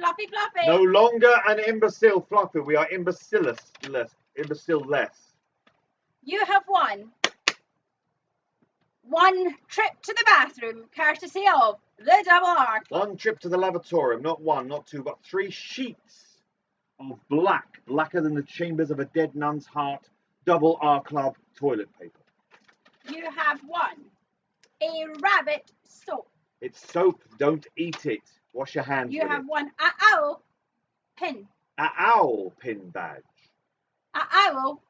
Speaker 1: No longer an imbecile Fluffy. We are imbecile less.
Speaker 2: You have won one trip to the bathroom, courtesy of the Double R Club.
Speaker 1: One trip to the lavatorium, not one, not two, but 3 sheets of blacker than the chambers of a dead nun's heart, Double R Club toilet paper.
Speaker 2: You have won a rabbit soap.
Speaker 1: It's soap, don't eat it. Wash your hands
Speaker 2: You
Speaker 1: with
Speaker 2: have
Speaker 1: it.
Speaker 2: won a owl pin.
Speaker 1: A owl pin badge.
Speaker 2: A owl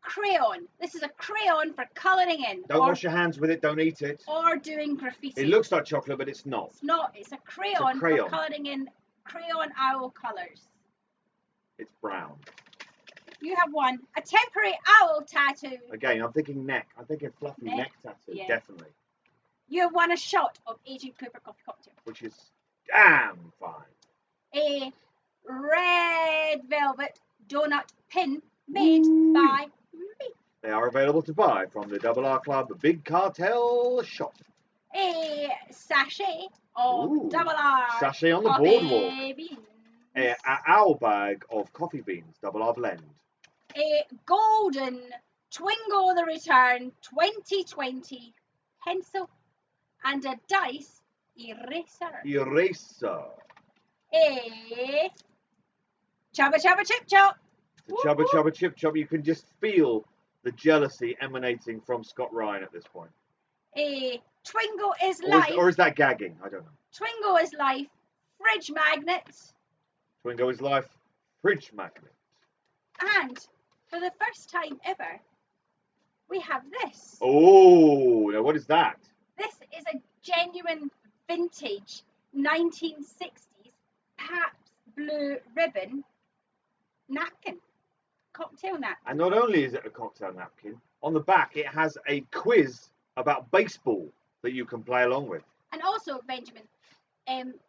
Speaker 2: crayon. This is a crayon for colouring in.
Speaker 1: Don't wash your hands with it, don't eat it.
Speaker 2: Or doing graffiti.
Speaker 1: It looks like chocolate, but it's not.
Speaker 2: It's not. It's a crayon,
Speaker 1: crayon.
Speaker 2: for colouring in crayon owl colours.
Speaker 1: It's brown.
Speaker 2: You have won a temporary owl tattoo.
Speaker 1: Again, I'm thinking neck. I'm thinking fluffy neck tattoo,
Speaker 2: Yeah.
Speaker 1: definitely.
Speaker 2: You have won a shot of Agent Cooper coffee cocktail.
Speaker 1: Which is damn fine.
Speaker 2: A red velvet donut pin made by me.
Speaker 1: They are available to buy from the Double R Club Big Cartel shop.
Speaker 2: A sachet of
Speaker 1: Ooh,
Speaker 2: Double R
Speaker 1: sachet on the
Speaker 2: coffee
Speaker 1: boardwalk.
Speaker 2: beans.
Speaker 1: A owl bag of coffee beans, Double R blend.
Speaker 2: A golden Twingo the Return 2020 pencil and a dice eraser.
Speaker 1: Eraser.
Speaker 2: A Chubba Chubba Chip Chop.
Speaker 1: The Chubba Chubba Chip Chop. You can just feel the jealousy emanating from Scott Ryan at this point.
Speaker 2: A Twingo is life.
Speaker 1: Or is that gagging? I don't know.
Speaker 2: Twingo is life. Fridge magnet.
Speaker 1: Twingo is life. Fridge magnet.
Speaker 2: And for the first time ever, we have this.
Speaker 1: Oh, now what is that?
Speaker 2: This is a genuine vintage 1960s Pabst Blue Ribbon napkin. Cocktail napkin.
Speaker 1: And not only is it a cocktail napkin, on the back it has a quiz about baseball that you can play along with.
Speaker 2: And also, Benjamin,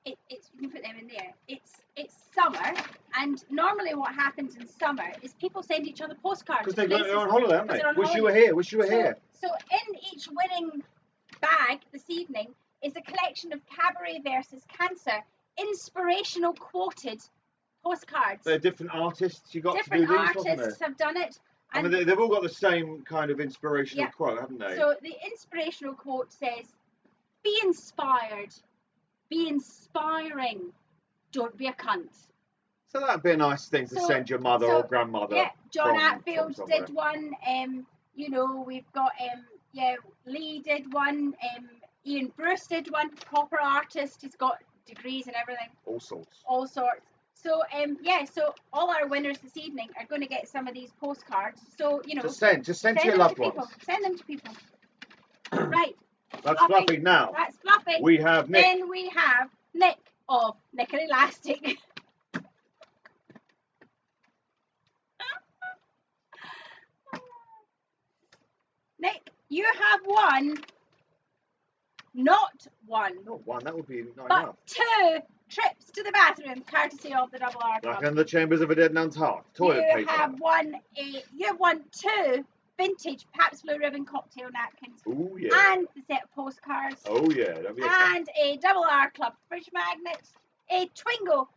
Speaker 2: it's you can put them in there. It's summer, and normally what happens in summer is people send each other postcards.
Speaker 1: Because they're on holiday, aren't they? Wish you were
Speaker 2: holiday.
Speaker 1: here. Wish you were here.
Speaker 2: So in each winning bag this evening is a collection of Cabaret versus Cancer inspirational quoted postcards.
Speaker 1: They're different artists. You got
Speaker 2: Different
Speaker 1: to do these,
Speaker 2: artists have done it.
Speaker 1: I mean, they've all got the same kind of inspirational quote, haven't they?
Speaker 2: So the inspirational quote says, "Be inspired, be inspiring, don't be a cunt."
Speaker 1: So that'd be a nice thing to send your mother or grandmother.
Speaker 2: Yeah, John
Speaker 1: from
Speaker 2: Atfield did one. You know, we've got Lee did one. Ian Bruce did one. Proper artist. He's got degrees and everything.
Speaker 1: All sorts.
Speaker 2: All sorts. So so all our winners this evening are going to get some of these postcards. So
Speaker 1: Just send to your loved ones.
Speaker 2: Send them to people. Right.
Speaker 1: That's Fluffy now.
Speaker 2: That's Fluffy.
Speaker 1: We have Nick.
Speaker 2: Then we have Nick of Nick and Elastic. Nick, you have won. Not one.
Speaker 1: Not one. That would be not
Speaker 2: but
Speaker 1: enough.
Speaker 2: 2 trips to the bathroom, courtesy of the Double R Club.
Speaker 1: Like in the chambers of a dead nun's heart. Toilet paper.
Speaker 2: You have won 2 vintage Pabst Blue Ribbon cocktail napkins.
Speaker 1: Oh yeah.
Speaker 2: And the set of postcards.
Speaker 1: Oh yeah. That'd be
Speaker 2: And a Double R Club fridge magnet. A Twingo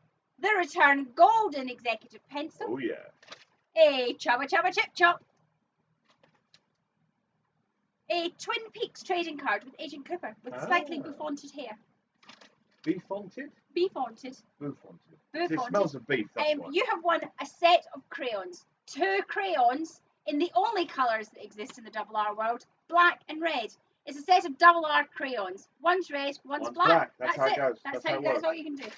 Speaker 2: The Return golden executive pencil.
Speaker 1: Oh yeah.
Speaker 2: A Chubba Chubba Chip Chop. A Twin Peaks trading card with Agent Cooper with slightly beffonted hair.
Speaker 1: Beef-fonted?
Speaker 2: Beef-fonted.
Speaker 1: Boof-fonted. It smells of beef, that's why.
Speaker 2: You have won a set of crayons. 2 crayons in the only colours that exist in the Double R world, black and red. It's a set of Double R crayons. One's red, one's black.
Speaker 1: That's how it goes.
Speaker 2: That's all you can do.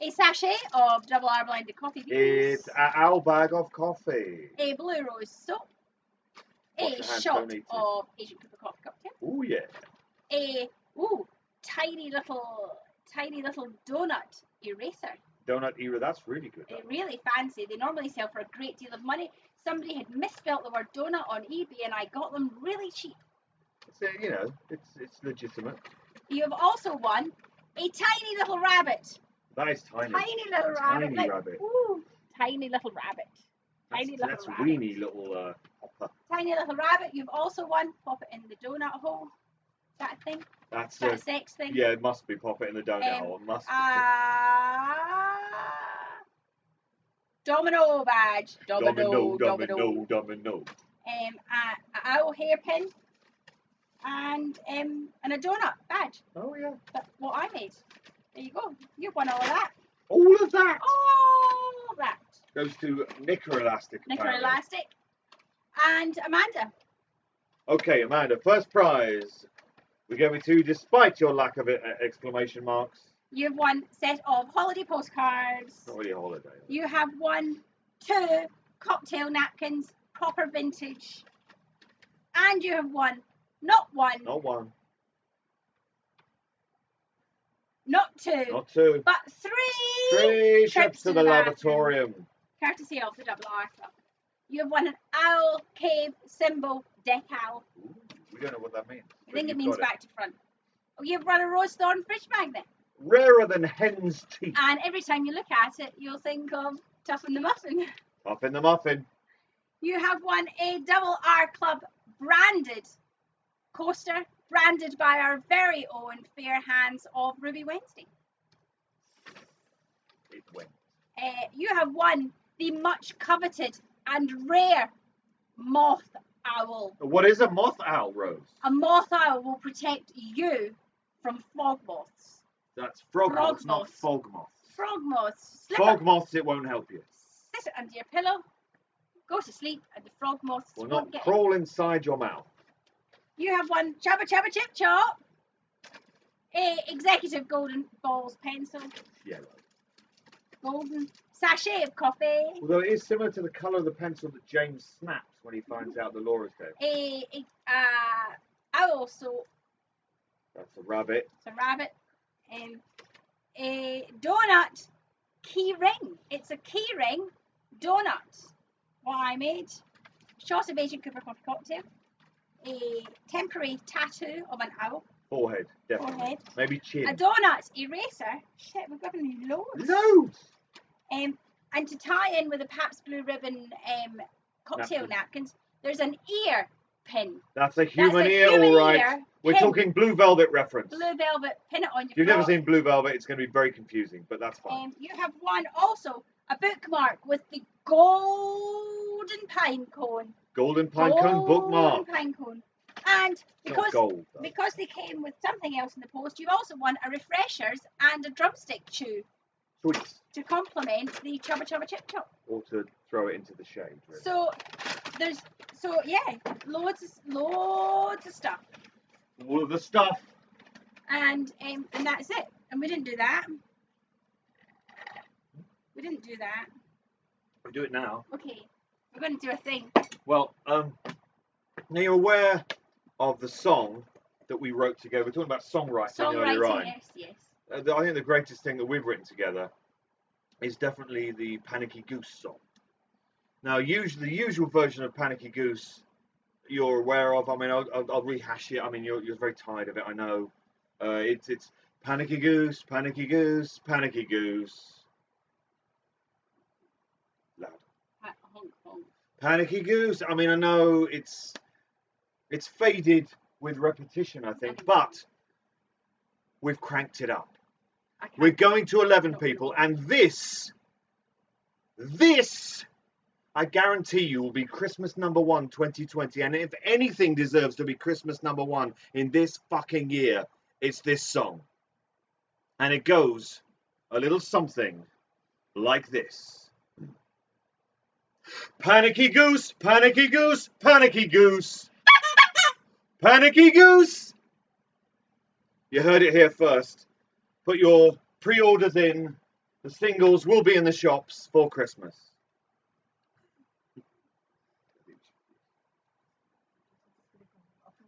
Speaker 2: A sachet of Double R blended coffee beans.
Speaker 1: It's an owl bag of coffee.
Speaker 2: A Blue Rose soap. A shot of Agent Cooper coffee cocktail.
Speaker 1: Oh yeah.
Speaker 2: A tiny little donut eraser.
Speaker 1: Donut era. That's really good.
Speaker 2: They're really fancy. They normally sell for a great deal of money. Somebody had misspelt the word donut on eBay, and I got them really cheap.
Speaker 1: So, you know, it's legitimate.
Speaker 2: You have also won a tiny little rabbit.
Speaker 1: That is tiny.
Speaker 2: Tiny little rabbit.
Speaker 1: Tiny rabbit.
Speaker 2: Ooh, tiny little rabbit. Tiny little
Speaker 1: That's
Speaker 2: rabbit.
Speaker 1: weeny little hopper.
Speaker 2: Tiny little rabbit. You've also won. Pop it in the donut hole. That thing.
Speaker 1: That's
Speaker 2: That sex thing.
Speaker 1: Yeah, it must be. Pop it in the donut hole. It must be.
Speaker 2: Domino badge.
Speaker 1: Domino.
Speaker 2: An owl hairpin. And a donut badge.
Speaker 1: Oh yeah.
Speaker 2: That's what I made. There you go. You've won all of that.
Speaker 1: All of that
Speaker 2: All of that.
Speaker 1: goes to Knicker Elastic.
Speaker 2: Knicker
Speaker 1: apparently.
Speaker 2: Elastic. And Amanda.
Speaker 1: Okay, Amanda, first prize. We gave it to you despite your lack of exclamation marks.
Speaker 2: You've won a set of holiday postcards.
Speaker 1: Not really a holiday.
Speaker 2: You have won 2 cocktail napkins, proper vintage. And you have won not one,
Speaker 1: Not one.
Speaker 2: not 2,
Speaker 1: Not 2.
Speaker 2: but 3
Speaker 1: 3 trips to the
Speaker 2: laboratory.
Speaker 1: laboratorium.
Speaker 2: Courtesy of the Double R Club. You have won an owl cave symbol decal.
Speaker 1: Ooh, we don't know what that means.
Speaker 2: I think it means back to front. Oh, you've won a rose thorn fridge magnet.
Speaker 1: Rarer than hen's teeth.
Speaker 2: And every time you look at it, you'll think of Tough and the Muffin.
Speaker 1: Up in the muffin.
Speaker 2: You have won a Double R Club branded coaster, branded by our very own fair hands of Ruby Wednesday.
Speaker 1: It went.
Speaker 2: You have won the much coveted and rare moth owl.
Speaker 1: What is a moth owl, Rose?
Speaker 2: A moth owl will protect you from fog moths.
Speaker 1: That's frog moths, not
Speaker 2: moths.
Speaker 1: fog moths.
Speaker 2: Frog moths. Slip
Speaker 1: Fog
Speaker 2: it,
Speaker 1: moths, it won't help you.
Speaker 2: sit it under your pillow, go to sleep, and the frog moths
Speaker 1: Will
Speaker 2: won't
Speaker 1: not
Speaker 2: get
Speaker 1: crawl inside your mouth.
Speaker 2: in. You have won Chubba Chubba Chip Chop, a executive golden balls pencil,
Speaker 1: Yellow.
Speaker 2: golden sachet of coffee,
Speaker 1: Although it is similar to the colour of the pencil that James snaps when he finds out the Laura's dead.
Speaker 2: a owl soap,
Speaker 1: That's a rabbit.
Speaker 2: it's a rabbit, a donut key ring. It's a key ring donut. What I made. Shot of Agent Cooper coffee cocktail. A temporary tattoo of an owl.
Speaker 1: Forehead, definitely.
Speaker 2: Forehead.
Speaker 1: Maybe chin.
Speaker 2: A donut eraser. Shit, we've given you loads.
Speaker 1: Loads!
Speaker 2: And to tie in with the Pabst Blue Ribbon cocktail napkins, there's an ear pin.
Speaker 1: That's a human ear,
Speaker 2: human
Speaker 1: all right.
Speaker 2: ear
Speaker 1: We're
Speaker 2: pin.
Speaker 1: talking Blue Velvet reference.
Speaker 2: Blue velvet, pin it on your
Speaker 1: If you've never
Speaker 2: frock.
Speaker 1: seen Blue Velvet, it's going to be very confusing, but that's fine.
Speaker 2: You have won also a bookmark with the golden pine cone.
Speaker 1: Golden Pine Cone bookmark.
Speaker 2: Golden pine cone. And
Speaker 1: It's not gold, though.
Speaker 2: because they came with something else in the post, you've also won a refreshers and a drumstick chew
Speaker 1: Sweet.
Speaker 2: to complement the Chubba Chubba Chip Chop.
Speaker 1: Or to throw it into the shade, really.
Speaker 2: So yeah, loads of stuff.
Speaker 1: All of the stuff.
Speaker 2: And that's it. And we didn't do that. We didn't do that.
Speaker 1: We do it now.
Speaker 2: Okay, we're going to do a thing.
Speaker 1: Well, now you're aware of the song that we wrote together. We're talking about songwriting earlier on.
Speaker 2: Songwriting, yes.
Speaker 1: I think the greatest thing that we've written together is definitely the Panicky Goose song. Now, usually the usual version of Panicky Goose you're aware of. I mean, I'll rehash it. I mean, you're very tired of it, I know. It's Panicky Goose, Panicky Goose, Panicky Goose. Loud.
Speaker 2: Honk, honk.
Speaker 1: Panicky Goose. I mean, I know it's faded with repetition, I think, but we've cranked it up. We're going to 11 people, and this, I guarantee you, will be Christmas number 1, 2020. And if anything deserves to be Christmas number 1 in this fucking year, it's this song. And it goes a little something like this. Panicky goose, panicky goose, panicky goose. Panicky goose. You heard it here first. Put your pre-orders in. The singles will be in the shops for Christmas.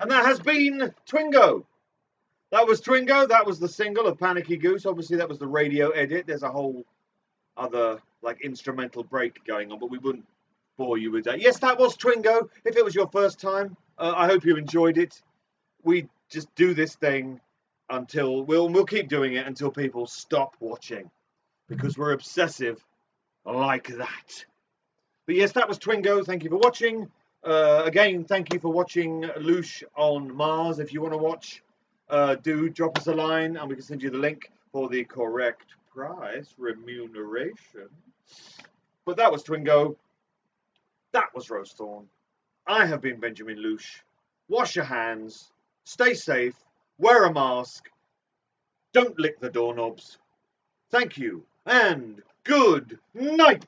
Speaker 1: And that has been Twingo. That was Twingo. That was the single of Panicky Goose. Obviously, that was the radio edit. There's a whole other like instrumental break going on, but we wouldn't bore you with that. Yes, that was Twingo. If it was your first time, I hope you enjoyed it. We just do this thing until we'll keep doing it until people stop watching, because we're obsessive like that. But yes, that was Twingo. Thank you for watching. Again, thank you for watching Loosh on Mars. If you want to watch, do drop us a line and we can send you the link for the correct price remuneration. But that was Twingo. That was Rosethorn. I have been Benjamin Loosh. Wash your hands. Stay safe. Wear a mask. Don't lick the doorknobs. Thank you and good night.